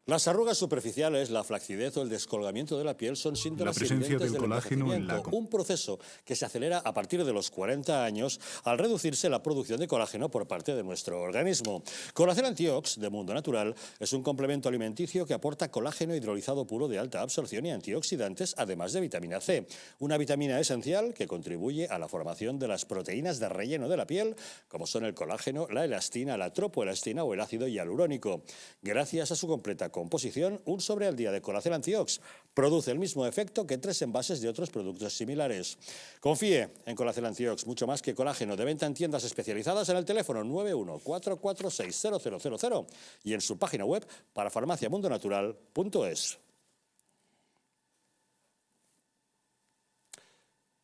Las arrugas superficiales, la flacidez o el descolgamiento de la piel son síntomas evidentes del envejecimiento, un proceso que se acelera a partir de los 40 años al reducirse la producción de colágeno por parte de nuestro organismo. Colacel Antiox de Mundo Natural es un complemento alimenticio que aporta colágeno hidrolizado puro de alta absorción y antioxidantes, además de vitamina C, una vitamina esencial que contribuye a la formación de las proteínas de relleno de la piel, como son el colágeno, la elastina, la tropoelastina o el ácido hialurónico. Gracias a su completa composición, un sobre al día de Colacel Antiox produce el mismo efecto que 3 envases de otros productos similares. Confíe en Colacel Antiox, mucho más que colágeno, de venta en tiendas especializadas en el teléfono 914460000 y en su página web parafarmaciamundonatural.es.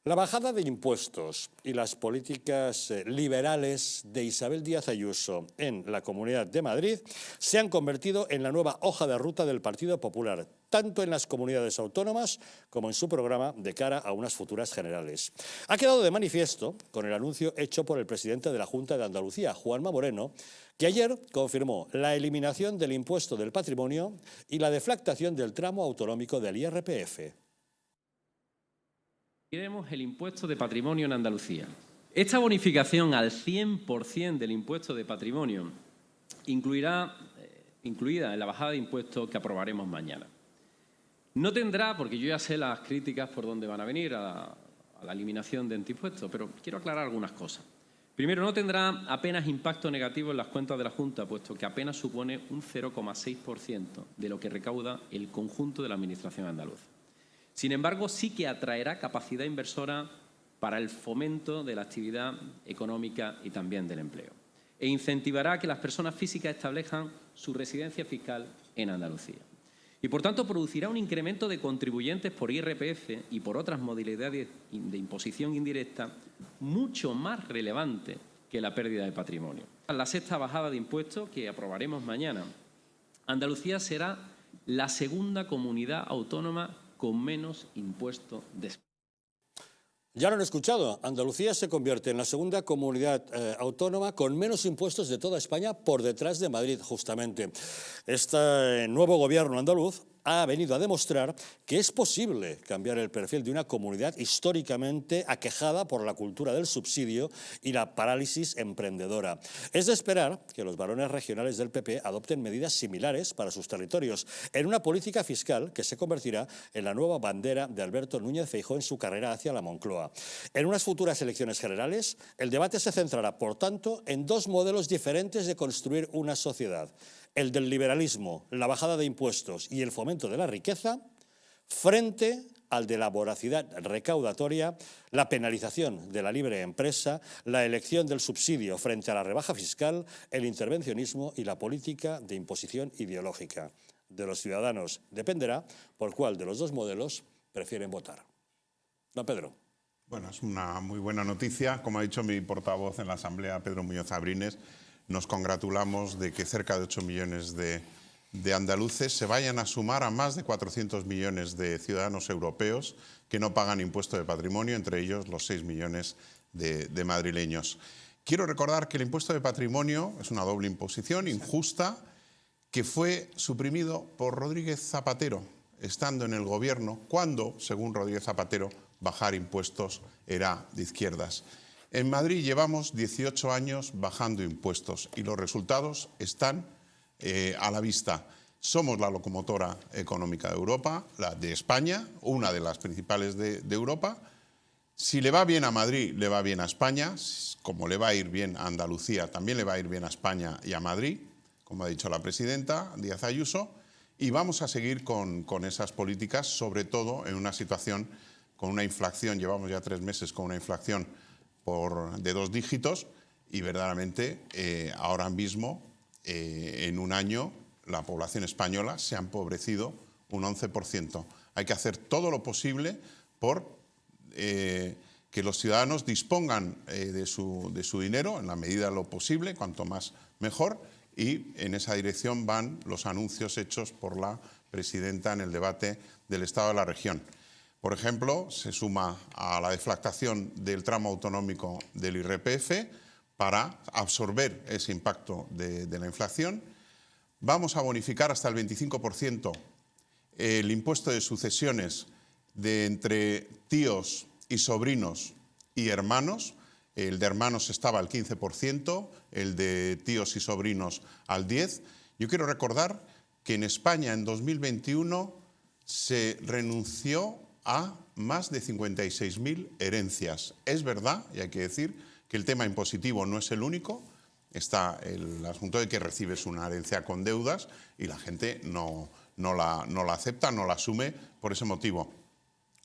La bajada de impuestos y las políticas liberales de Isabel Díaz Ayuso en la Comunidad de Madrid se han convertido en la nueva hoja de ruta del Partido Popular, tanto en las comunidades autónomas como en su programa de cara a unas futuras generales. Ha quedado de manifiesto con el anuncio hecho por el presidente de la Junta de Andalucía, Juanma Moreno, que ayer confirmó la eliminación del impuesto del patrimonio y la deflactación del tramo autonómico del IRPF. El impuesto de patrimonio en Andalucía. Esta bonificación al 100% del impuesto de patrimonio incluida en la bajada de impuestos que aprobaremos mañana. No tendrá, porque yo ya sé las críticas por dónde van a venir a la eliminación de antiimpuestos, pero quiero aclarar algunas cosas. Primero, no tendrá apenas impacto negativo en las cuentas de la Junta, puesto que apenas supone un 0,6% de lo que recauda el conjunto de la Administración andaluza. Sin embargo, sí que atraerá capacidad inversora para el fomento de la actividad económica y también del empleo. E incentivará que las personas físicas establezcan su residencia fiscal en Andalucía. Y, por tanto, producirá un incremento de contribuyentes por IRPF y por otras modalidades de imposición indirecta mucho más relevante que la pérdida de patrimonio. La sexta bajada de impuestos que aprobaremos mañana. Andalucía será la segunda comunidad autónoma con menos impuesto de España. Ya lo han escuchado, Andalucía se convierte en la segunda comunidad autónoma con menos impuestos de toda España, por detrás de Madrid, justamente. Este nuevo gobierno andaluz ha venido a demostrar que es posible cambiar el perfil de una comunidad históricamente aquejada por la cultura del subsidio y la parálisis emprendedora. Es de esperar que los varones regionales del PP adopten medidas similares para sus territorios, en una política fiscal que se convertirá en la nueva bandera de Alberto Núñez Feijóo en su carrera hacia la Moncloa. En unas futuras elecciones generales, el debate se centrará, por tanto, en dos modelos diferentes de construir una sociedad: el del liberalismo, la bajada de impuestos y el fomento de la riqueza, frente al de la voracidad recaudatoria, la penalización de la libre empresa, la elección del subsidio frente a la rebaja fiscal, el intervencionismo y la política de imposición ideológica. De los ciudadanos dependerá por cuál de los dos modelos prefieren votar. Don Pedro. Bueno, es una muy buena noticia. Como ha dicho mi portavoz en la Asamblea, Pedro Muñoz Abrines, nos congratulamos de que cerca de 8 millones de andaluces se vayan a sumar a más de 400 millones de ciudadanos europeos que no pagan impuesto de patrimonio, entre ellos los 6 millones de madrileños. Quiero recordar que el impuesto de patrimonio es una doble imposición injusta que fue suprimido por Rodríguez Zapatero, estando en el gobierno, cuando, según Rodríguez Zapatero, bajar impuestos era de izquierdas. En Madrid llevamos 18 años bajando impuestos y los resultados están a la vista. Somos la locomotora económica de Europa, la de España, una de las principales de Europa. Si le va bien a Madrid, le va bien a España. Como le va a ir bien a Andalucía, también le va a ir bien a España y a Madrid, como ha dicho la presidenta Díaz Ayuso. Y vamos a seguir con esas políticas, sobre todo en una situación con una inflación, llevamos ya 3 meses con una inflación de 2 dígitos y verdaderamente ahora mismo, en un año, la población española se ha empobrecido un 11%. Hay que hacer todo lo posible por que los ciudadanos dispongan de su dinero en la medida de lo posible, cuanto más mejor, y en esa dirección van los anuncios hechos por la presidenta en el debate del Estado de la región. Por ejemplo, se suma a la deflactación del tramo autonómico del IRPF para absorber ese impacto de la inflación. Vamos a bonificar hasta el 25% el impuesto de sucesiones de entre tíos y sobrinos y hermanos. El de hermanos estaba al 15%, el de tíos y sobrinos al 10%. Yo quiero recordar que en España en 2021 se renunció a más de 56.000 herencias. Es verdad, y hay que decir, que el tema impositivo no es el único. Está el asunto de que recibes una herencia con deudas y la gente no la acepta, no la asume por ese motivo.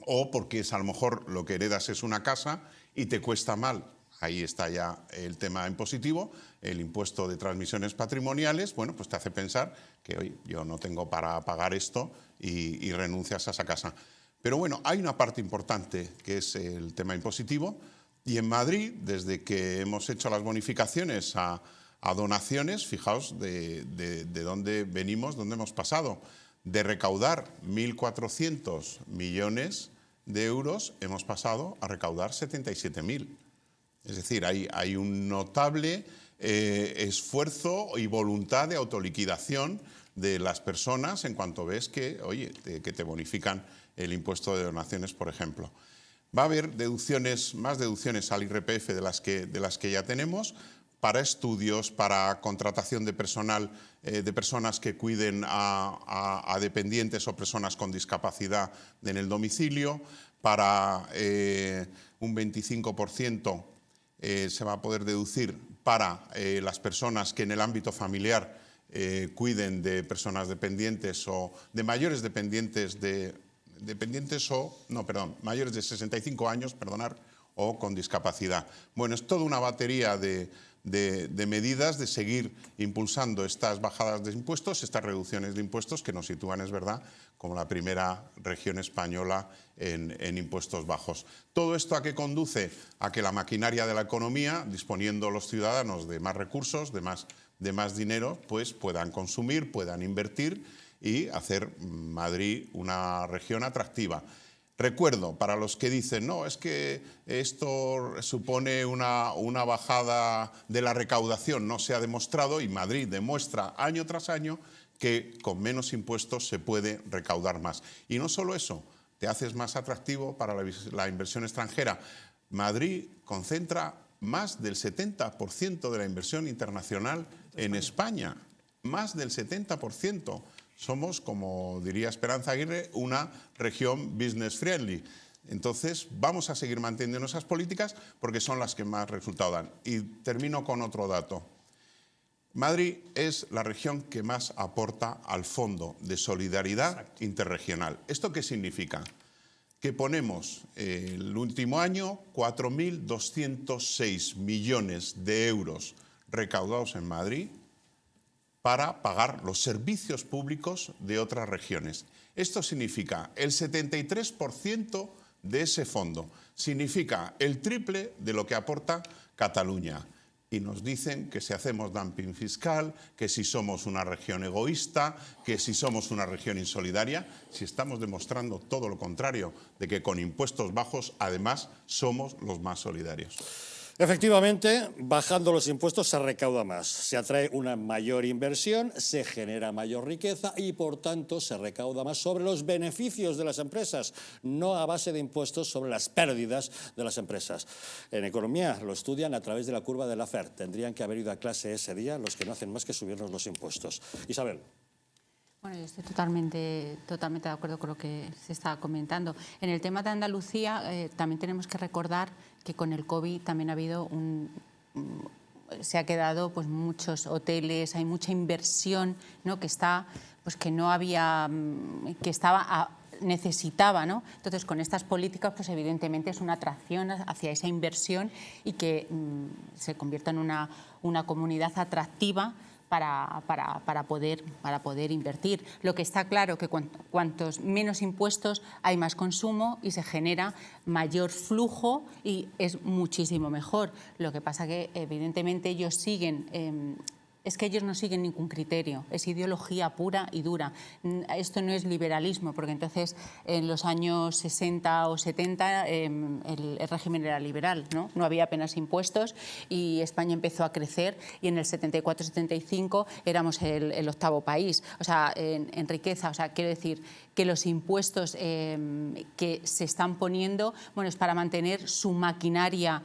O porque a lo mejor lo que heredas es una casa y te cuesta mal. Ahí está ya el tema impositivo, el impuesto de transmisiones patrimoniales, bueno, pues te hace pensar que, oye, yo no tengo para pagar esto y renuncias a esa casa. Pero bueno, hay una parte importante que es el tema impositivo y en Madrid, desde que hemos hecho las bonificaciones a donaciones, fijaos de dónde venimos, dónde hemos pasado. De recaudar 1.400 millones de euros, hemos pasado a recaudar 77.000. Es decir, hay un notable esfuerzo y voluntad de autoliquidación de las personas en cuanto ves que, oye, que te bonifican el impuesto de donaciones, por ejemplo. Va a haber más deducciones al IRPF de las que ya tenemos, para estudios, para contratación de personal, de personas que cuiden a dependientes o personas con discapacidad en el domicilio, para un 25% se va a poder deducir para las personas que en el ámbito familiar cuiden de personas dependientes o de mayores mayores de 65 años, o con discapacidad. Bueno, es toda una batería de medidas de seguir impulsando estas bajadas de impuestos, estas reducciones de impuestos que nos sitúan, es verdad, como la primera región española en impuestos bajos. ¿Todo esto a qué conduce? A que la maquinaria de la economía, disponiendo los ciudadanos de más recursos, de más dinero, pues puedan consumir, puedan invertir y hacer Madrid una región atractiva. Recuerdo, para los que dicen, no, es que esto supone una bajada de la recaudación, no se ha demostrado, y Madrid demuestra año tras año que con menos impuestos se puede recaudar más. Y no solo eso, te haces más atractivo para la inversión extranjera. Madrid concentra más del 70% de la inversión internacional en España, más del 70%. Somos, como diría Esperanza Aguirre, una región business friendly. Entonces, vamos a seguir manteniendo esas políticas porque son las que más resultado dan. Y termino con otro dato. Madrid es la región que más aporta al Fondo de Solidaridad Interregional. ¿Esto qué significa? Que ponemos el último año 4.206 millones de euros recaudados en Madrid para pagar los servicios públicos de otras regiones. Esto significa el 73% de ese fondo significa el triple de lo que aporta Cataluña. Y nos dicen que si hacemos dumping fiscal, que si somos una región egoísta, que si somos una región insolidaria, si estamos demostrando todo lo contrario, de que con impuestos bajos además somos los más solidarios. Efectivamente, bajando los impuestos se recauda más, se atrae una mayor inversión, se genera mayor riqueza y, por tanto, se recauda más sobre los beneficios de las empresas, no a base de impuestos sobre las pérdidas de las empresas. En economía lo estudian a través de la curva de Laffer. Tendrían que haber ido a clase ese día los que no hacen más que subirnos los impuestos. Isabel. Bueno, yo estoy totalmente de acuerdo con lo que se está comentando. En el tema de Andalucía también tenemos que recordar que con el COVID también ha habido se ha quedado pues muchos hoteles, hay mucha inversión, ¿no? que no había, que estaba necesitaba, ¿no? Entonces, con estas políticas, pues evidentemente es una atracción hacia esa inversión y que se convierta en una comunidad atractiva para poder invertir. Lo que está claro que cuantos menos impuestos hay más consumo y se genera mayor flujo y es muchísimo mejor. Lo que pasa que evidentemente ellos siguen es que ellos no siguen ningún criterio, es ideología pura y dura. Esto no es liberalismo, porque entonces en los años 60 o 70 el régimen era liberal, no había apenas impuestos y España empezó a crecer y en el 74-75 éramos el octavo país, o sea, en riqueza. O sea, quiero decir que los impuestos que se están poniendo, bueno, es para mantener su maquinaria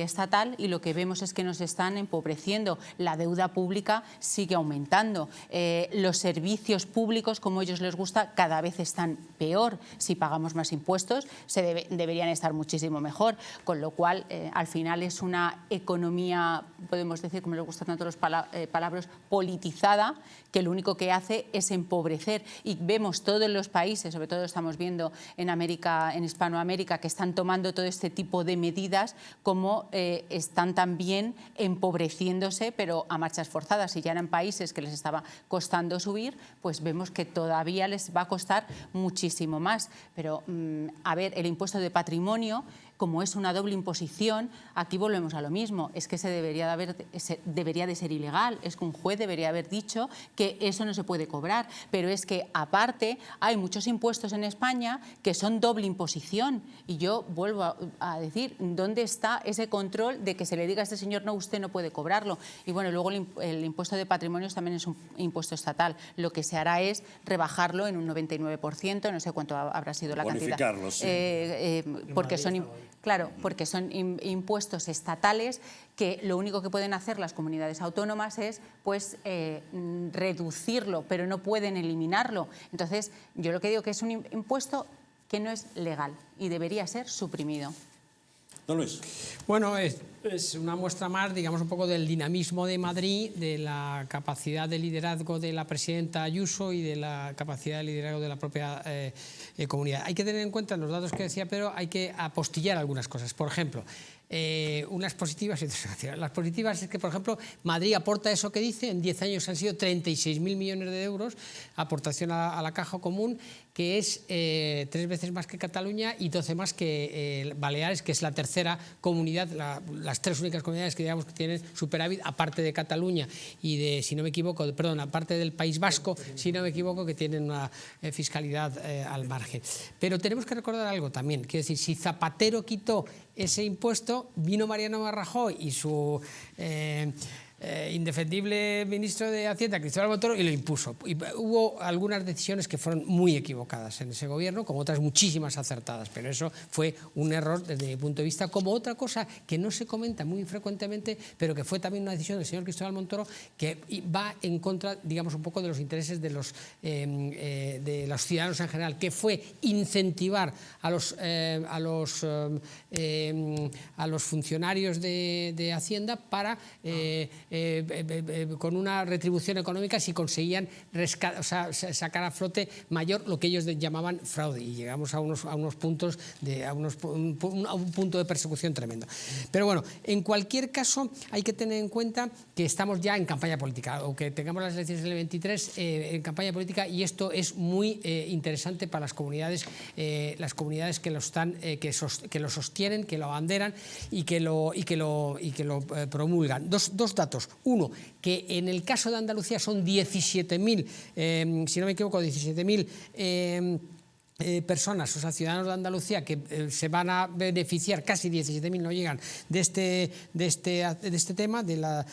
estatal, y lo que vemos es que nos están empobreciendo. La deuda pública sigue aumentando. Los servicios públicos, como a ellos les gusta, cada vez están peor. Si pagamos más impuestos, deberían estar muchísimo mejor. Con lo cual, al final es una economía, podemos decir, como les gustan tanto las palabras, politizada, que lo único que hace es empobrecer. Y vemos todos los países, sobre todo estamos viendo en América, en Hispanoamérica, que están tomando todo este tipo de medidas, como están también empobreciéndose, pero a marchas forzadas. Si ya eran países que les estaba costando subir, pues vemos que todavía les va a costar muchísimo más. Pero, a ver, el impuesto de patrimonio, como es una doble imposición, aquí volvemos a lo mismo. Es que debería de ser ilegal. Es que un juez debería haber dicho que eso no se puede cobrar. Pero es que, aparte, hay muchos impuestos en España que son doble imposición. Y yo vuelvo a decir, ¿dónde está ese control de que se le diga a este señor, no, usted no puede cobrarlo? Y bueno, luego el impuesto de patrimonios también es un impuesto estatal. Lo que se hará es rebajarlo en un 99%, no sé cuánto habrá sido la cantidad. Sí. Porque son impuestos estatales que lo único que pueden hacer las comunidades autónomas es pues reducirlo, pero no pueden eliminarlo. Entonces, yo lo que digo que es un impuesto que no es legal y debería ser suprimido. Don Luis. Bueno, es una muestra más, digamos, un poco del dinamismo de Madrid, de la capacidad de liderazgo de la presidenta Ayuso y de la capacidad de liderazgo de la propia comunidad. Hay que tener en cuenta los datos que decía Pedro, hay que apostillar algunas cosas. Por ejemplo, unas positivas y otras negativas. Las positivas es que, por ejemplo, Madrid aporta eso que dice, en 10 años han sido 36.000 millones de euros, aportación a la caja común, que es 3 veces más que Cataluña y 12 más que Baleares, que es la tercera comunidad, las 3 únicas comunidades que digamos que tienen superávit, aparte de Cataluña y de, si no me equivoco, perdón, aparte del País Vasco, si no me equivoco, que tienen una fiscalidad al margen. Pero tenemos que recordar algo también, quiero decir, si Zapatero quitó ese impuesto, vino Mariano Rajoy y su indefendible ministro de Hacienda, Cristóbal Montoro, y lo impuso. Y hubo algunas decisiones que fueron muy equivocadas en ese gobierno, como otras muchísimas acertadas, pero eso fue un error desde mi punto de vista, como otra cosa que no se comenta muy frecuentemente, pero que fue también una decisión del señor Cristóbal Montoro que va en contra, digamos, un poco de los intereses de los ciudadanos en general, que fue incentivar a los funcionarios de Hacienda para con una retribución económica si conseguían sacar a flote mayor lo que ellos llamaban fraude, y llegamos a unos puntos a un punto de persecución tremendo. Pero bueno, en cualquier caso hay que tener en cuenta que estamos ya en campaña política, o que tengamos las elecciones del 23 en campaña política, y esto es muy interesante para las comunidades que lo sostienen, que lo abanderan y que lo promulgan. Dos datos. Uno, que en el caso de Andalucía son 17.000, si no me equivoco, 17.000 personas, o sea, ciudadanos de Andalucía que se van a beneficiar, casi 17.000 no llegan, de este tema, del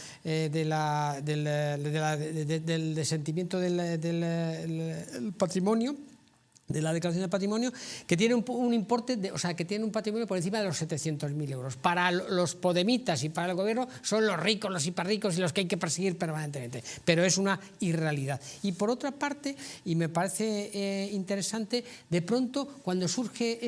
desentimiento del patrimonio, de la declaración de patrimonio, que tiene un importe, que tiene un patrimonio por encima de los 700.000 euros. Para los podemitas y para el gobierno son los ricos, los hiperricos y los que hay que perseguir permanentemente, pero es una irrealidad. Y por otra parte, y me parece interesante, de pronto cuando surge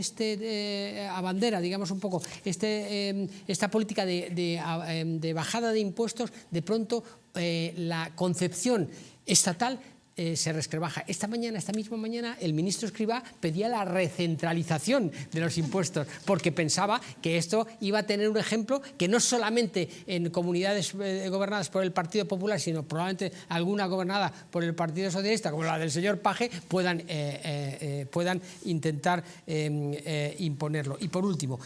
abandera, digamos un poco, esta política de bajada de impuestos, de pronto la concepción estatal se resquebraja. Esta misma mañana, el ministro Escrivá pedía la recentralización de los impuestos, porque pensaba que esto iba a tener un ejemplo que no solamente en comunidades gobernadas por el Partido Popular, sino probablemente alguna gobernada por el Partido Socialista, como la del señor Paje, puedan intentar imponerlo. Y por último,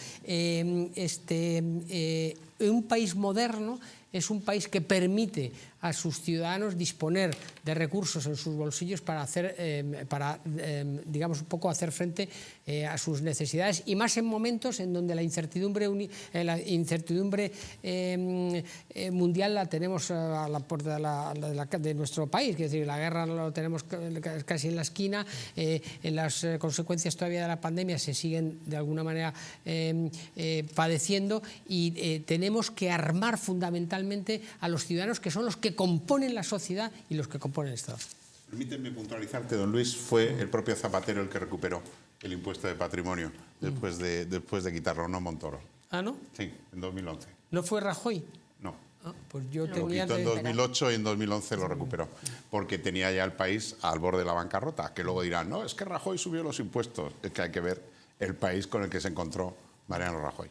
un país moderno es un país que permite a sus ciudadanos disponer de recursos en sus bolsillos para digamos, un poco hacer frente a sus necesidades, y más en momentos en donde la incertidumbre mundial la tenemos a la puerta de nuestro país. Es decir, la guerra lo tenemos casi en la esquina, las consecuencias todavía de la pandemia se siguen de alguna manera padeciendo, y tenemos que armar fundamentalmente a los ciudadanos, que son los que componen la sociedad y los que componen el Estado. Permíteme puntualizarte, don Luis, fue el propio Zapatero el que recuperó el impuesto de patrimonio después de quitarlo, no Montoro. ¿Ah, no? Sí, en 2011. ¿No fue Rajoy? No. Pues yo lo quitó en 2008 y en 2011 lo recuperó, porque tenía ya el país al borde de la bancarrota, que luego dirán, no, es que Rajoy subió los impuestos. Es que hay que ver el país con el que se encontró Mariano Rajoy.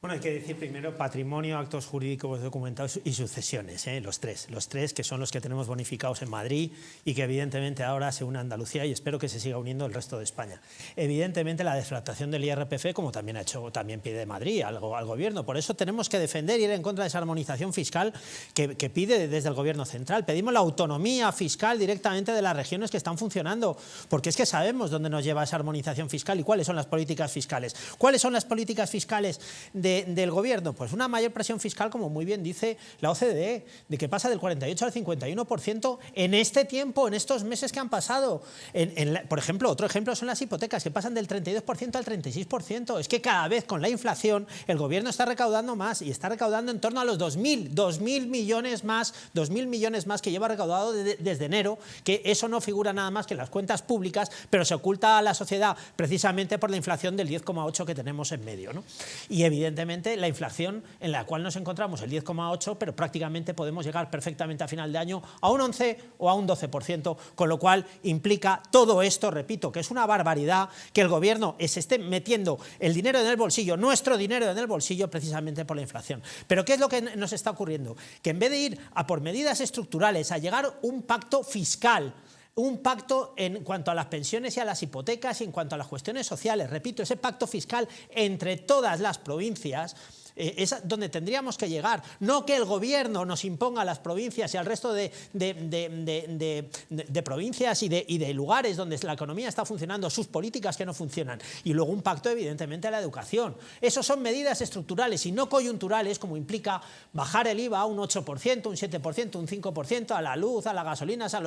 Bueno, hay que decir primero patrimonio, actos jurídicos documentados y sucesiones, los tres que son los que tenemos bonificados en Madrid y que evidentemente ahora se une a Andalucía, y espero que se siga uniendo el resto de España. Evidentemente la deflactación del IRPF, como también pide Madrid al gobierno. Por eso tenemos que defender y ir en contra de esa armonización fiscal que pide desde el gobierno central. Pedimos la autonomía fiscal directamente de las regiones que están funcionando, porque es que sabemos dónde nos lleva esa armonización fiscal y cuáles son las políticas fiscales. ¿Cuáles son las políticas fiscales del gobierno? Pues una mayor presión fiscal, como muy bien dice la OCDE, de que pasa del 48 al 51% en este tiempo, en estos meses que han pasado. Por ejemplo, otro ejemplo son las hipotecas, que pasan del 32% al 36%. Es que cada vez con la inflación el gobierno está recaudando más, y está recaudando en torno a los 2.000 millones más que lleva recaudado desde enero, que eso no figura nada más que en las cuentas públicas, pero se oculta a la sociedad precisamente por la inflación del 10,8 que tenemos en medio, ¿no? Y evidentemente la inflación en la cual nos encontramos, el 10,8, pero prácticamente podemos llegar perfectamente a final de año a un 11 o a un 12%, con lo cual implica todo esto, repito, que es una barbaridad que el gobierno se esté metiendo el dinero en el bolsillo, nuestro dinero en el bolsillo, precisamente por la inflación. Pero ¿qué es lo que nos está ocurriendo? Que en vez de ir a por medidas estructurales, a llegar a un pacto fiscal, un pacto en cuanto a las pensiones y a las hipotecas y en cuanto a las cuestiones sociales, repito, ese pacto fiscal entre todas las provincias, es donde tendríamos que llegar. No que el gobierno nos imponga a las provincias y al resto de provincias y de lugares donde la economía está funcionando, sus políticas que no funcionan. Y luego un pacto, evidentemente, a la educación. Esos son medidas estructurales y no coyunturales, como implica bajar el IVA a un 8%, un 7%, un 5%, a la luz, a las gasolinas, a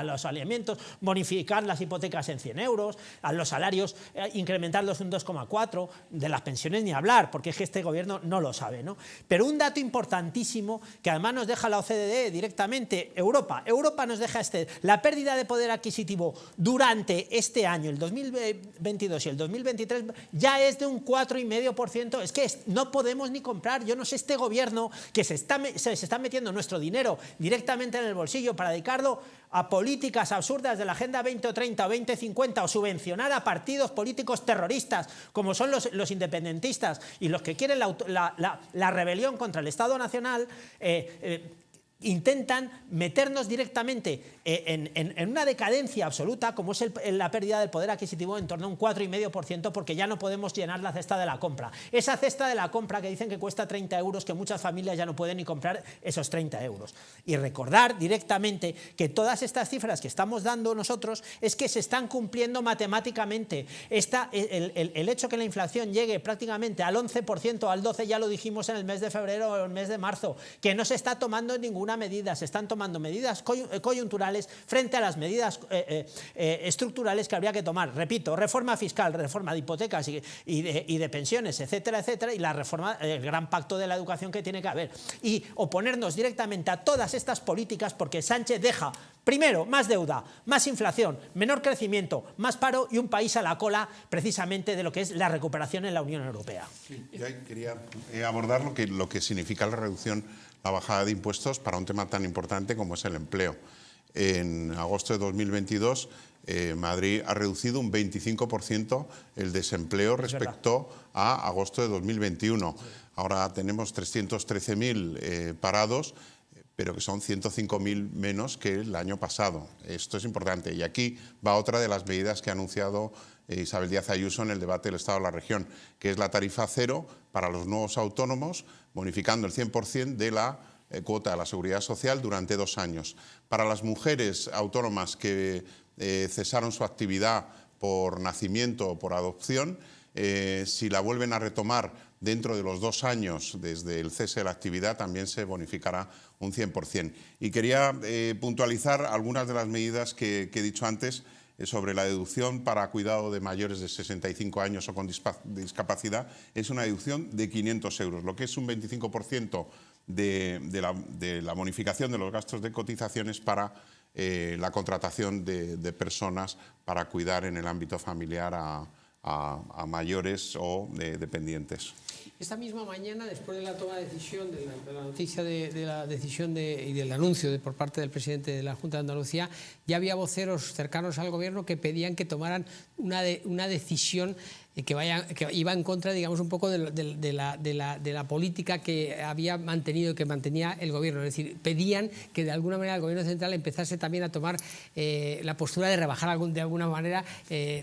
los alimentos, bonificar las hipotecas en 100 euros, a los salarios incrementarlos un 2,4%, de las pensiones ni hablar, porque es que este gobierno no no lo sabe, ¿no? Pero un dato importantísimo que además nos deja la OCDE directamente, Europa nos deja la pérdida de poder adquisitivo durante este año, el 2022 y el 2023, ya es de un 4,5%. Es que no podemos ni comprar. Yo no sé, este gobierno que se está metiendo nuestro dinero directamente en el bolsillo para dedicarlo a políticas absurdas de la Agenda 2030 o 2050 o subvencionar a partidos políticos terroristas como son los independentistas y los que quieren la rebelión contra el Estado Nacional, intentan meternos directamente en una decadencia absoluta, como es la pérdida del poder adquisitivo en torno a un 4,5%, porque ya no podemos llenar la cesta de la compra. Esa cesta de la compra que dicen que cuesta 30 euros, que muchas familias ya no pueden ni comprar esos 30 euros. Y recordar directamente que todas estas cifras que estamos dando nosotros es que se están cumpliendo matemáticamente. El hecho que la inflación llegue prácticamente al 11%, al 12%, ya lo dijimos en el mes de febrero o el mes de marzo, que no se está tomando ninguna medida, se están tomando medidas coyunturales frente a las medidas estructurales que habría que tomar. Repito, reforma fiscal, reforma de hipotecas y de pensiones, etcétera, etcétera, y la reforma, el gran pacto de la educación que tiene que haber. Y oponernos directamente a todas estas políticas, porque Sánchez deja, primero, más deuda, más inflación, menor crecimiento, más paro y un país a la cola precisamente de lo que es la recuperación en la Unión Europea. Yo quería abordar lo que significa la reducción, la bajada de impuestos para un tema tan importante como es el empleo. En agosto de 2022, Madrid ha reducido un 25% el desempleo respecto a agosto de 2021. Ahora tenemos 313.000 parados, pero que son 105.000 menos que el año pasado. Esto es importante. Y aquí va otra de las medidas que ha anunciado Isabel Díaz Ayuso en el debate del Estado de la Región, que es la tarifa cero para los nuevos autónomos, bonificando el 100% de la cuota de la Seguridad Social durante 2 años. Para las mujeres autónomas que cesaron su actividad por nacimiento o por adopción, si la vuelven a retomar dentro de los 2 años desde el cese de la actividad, también se bonificará un 100%. Y quería puntualizar algunas de las medidas que he dicho antes sobre la deducción para cuidado de mayores de 65 años o con discapacidad. Es una deducción de 500 euros, lo que es un 25% de la bonificación de los gastos de cotizaciones para la contratación de personas para cuidar en el ámbito familiar a mayores o dependientes. Esta misma mañana, después de la toma de decisión, de la noticia de la decisión y del anuncio por parte del presidente de la Junta de Andalucía, ya había voceros cercanos al gobierno que pedían que tomaran una decisión que iba en contra, digamos, un poco de la política que había mantenido, que mantenía el gobierno. Es decir, pedían que de alguna manera el gobierno central empezase también a tomar la postura de rebajar de alguna manera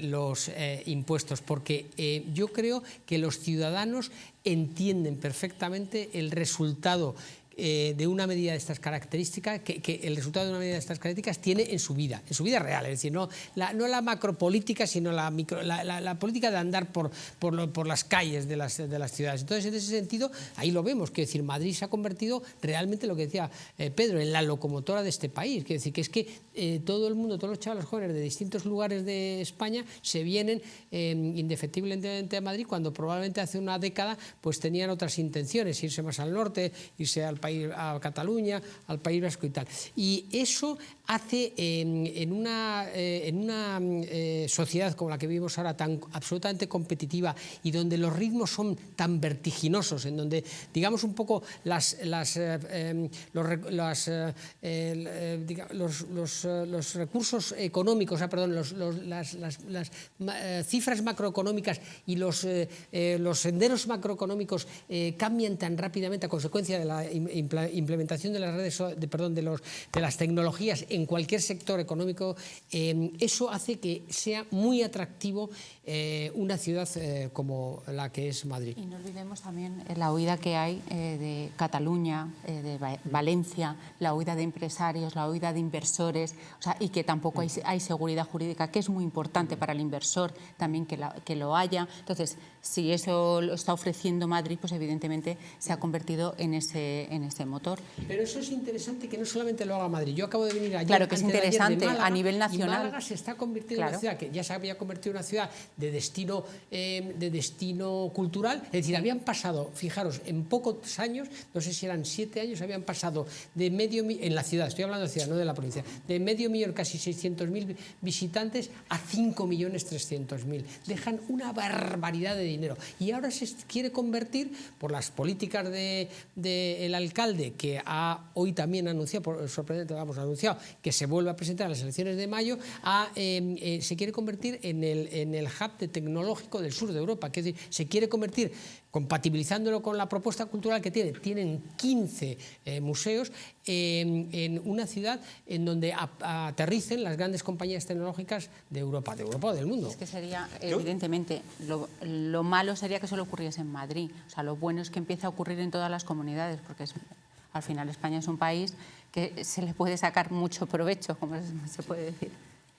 los impuestos, porque yo creo que los ciudadanos entienden perfectamente el resultado de una medida de estas características, que el resultado de una medida de estas características tiene en su vida real, es decir, no la macropolítica, sino la política de andar por las calles de las ciudades. Entonces, en ese sentido, ahí lo vemos, que decir, Madrid se ha convertido realmente, lo que decía Pedro, en la locomotora de este país, que decir, que es que todo el mundo, todos los chavales jóvenes de distintos lugares de España se vienen indefectiblemente a Madrid, cuando probablemente hace una década pues tenían otras intenciones, irse más al norte, irse a Cataluña, al País Vasco y tal. Y eso hace en una sociedad como la que vivimos ahora, tan absolutamente competitiva y donde los ritmos son tan vertiginosos, en donde, digamos, un poco los recursos económicos, las cifras macroeconómicas y los senderos macroeconómicos cambian tan rápidamente a consecuencia de la implementación de las redes, de las tecnologías en cualquier sector económico. Eso hace que sea muy atractivo una ciudad como la que es Madrid. Y no olvidemos también la huida que hay de Cataluña, de Valencia, la huida de empresarios, la huida de inversores, y que tampoco hay seguridad jurídica, que es muy importante para el inversor también que lo haya. Entonces, si eso lo está ofreciendo Madrid, pues evidentemente se ha convertido en ese motor. Pero eso es interesante, que no solamente lo haga Madrid. Yo acabo de venir Claro, que es interesante Málaga, a nivel nacional. Y Málaga se está convirtiendo en una ciudad que ya se había convertido en una ciudad de destino cultural. Es decir, habían pasado, fijaros, en pocos años, no sé si eran 7 años, habían pasado de en la ciudad, estoy hablando de la ciudad, no de la provincia, de 500.000, casi 600.000 visitantes a 5.300.000. Dejan una barbaridad de dinero. Y ahora se quiere convertir, por las políticas del alcalde, que hoy también anunciado, sorprendente, anunciado que se vuelve a presentar a las elecciones de mayo, se quiere convertir en el hub tecnológico del sur de Europa, que es decir, se quiere convertir, compatibilizándolo con la propuesta cultural que tienen 15 museos, en una ciudad en donde aterricen las grandes compañías tecnológicas de Europa o del mundo. Es que sería, evidentemente, lo malo sería que solo ocurriese en Madrid. O sea, lo bueno es que empiece a ocurrir en todas las comunidades, porque al final España es un país que se le puede sacar mucho provecho, como se puede decir.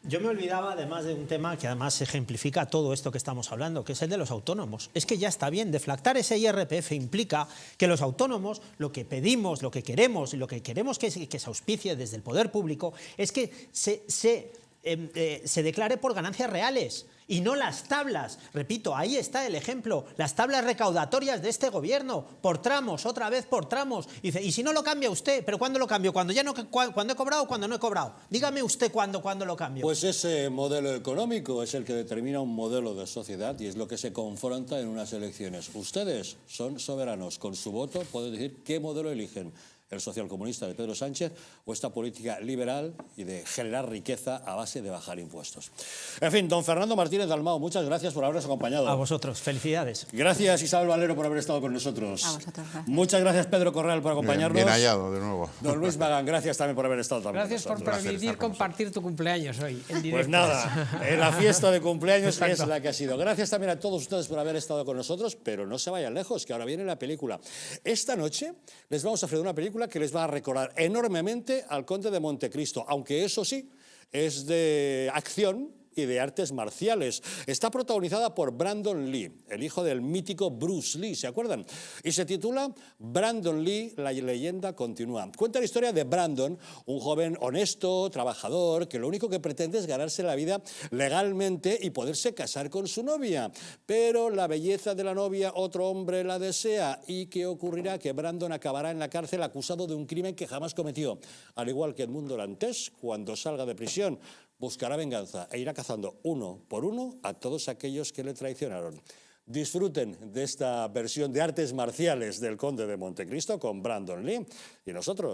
Yo me olvidaba además de un tema que además ejemplifica todo esto que estamos hablando, que es el de los autónomos. Es que ya está bien, deflactar ese IRPF implica que los autónomos, lo que pedimos, lo que queremos y lo que queremos que se auspicie desde el poder público es que se declare por ganancias reales y no las tablas. Repito, ahí está el ejemplo, las tablas recaudatorias de este gobierno, por tramos, otra vez por tramos. Y dice, ¿y si no lo cambia usted? ¿Pero cuándo lo cambio? ¿Cuando he cobrado o cuando no he cobrado? Dígame usted cuándo lo cambio. Pues ese modelo económico es el que determina un modelo de sociedad y es lo que se confronta en unas elecciones. Ustedes son soberanos, con su voto pueden decir qué modelo eligen. El socialcomunista de Pedro Sánchez o esta política liberal y de generar riqueza a base de bajar impuestos. En fin, don Fernando Martínez Dalmau, muchas gracias por habernos acompañado. A vosotros, felicidades. Gracias Isabel Valero por haber estado con nosotros. A vosotros, gracias. Muchas gracias Pedro Corral por acompañarnos. Bien hallado de nuevo. Don Luis Magán, gracias también por haber estado también Gracias con por nosotros. permitir compartir tu cumpleaños hoy en directo. Pues nada, la fiesta de cumpleaños es la que ha sido. Gracias también a todos ustedes por haber estado con nosotros, pero no se vayan lejos, que ahora viene la película. Esta noche les vamos a ofrecer una película que les va a recordar enormemente al Conde de Montecristo, aunque eso sí, es de acción y de artes marciales. Está protagonizada por Brandon Lee, el hijo del mítico Bruce Lee, ¿se acuerdan? Y se titula Brandon Lee, la leyenda continúa. Cuenta la historia de Brandon, un joven honesto, trabajador, que lo único que pretende es ganarse la vida legalmente y poderse casar con su novia. Pero la belleza de la novia otro hombre la desea. ¿Y qué ocurrirá? Que Brandon acabará en la cárcel acusado de un crimen que jamás cometió. Al igual que Edmundo Dantes, cuando salga de prisión, buscará venganza e irá cazando uno por uno a todos aquellos que le traicionaron. Disfruten de esta versión de artes marciales del Conde de Montecristo con Brandon Lee y nosotros.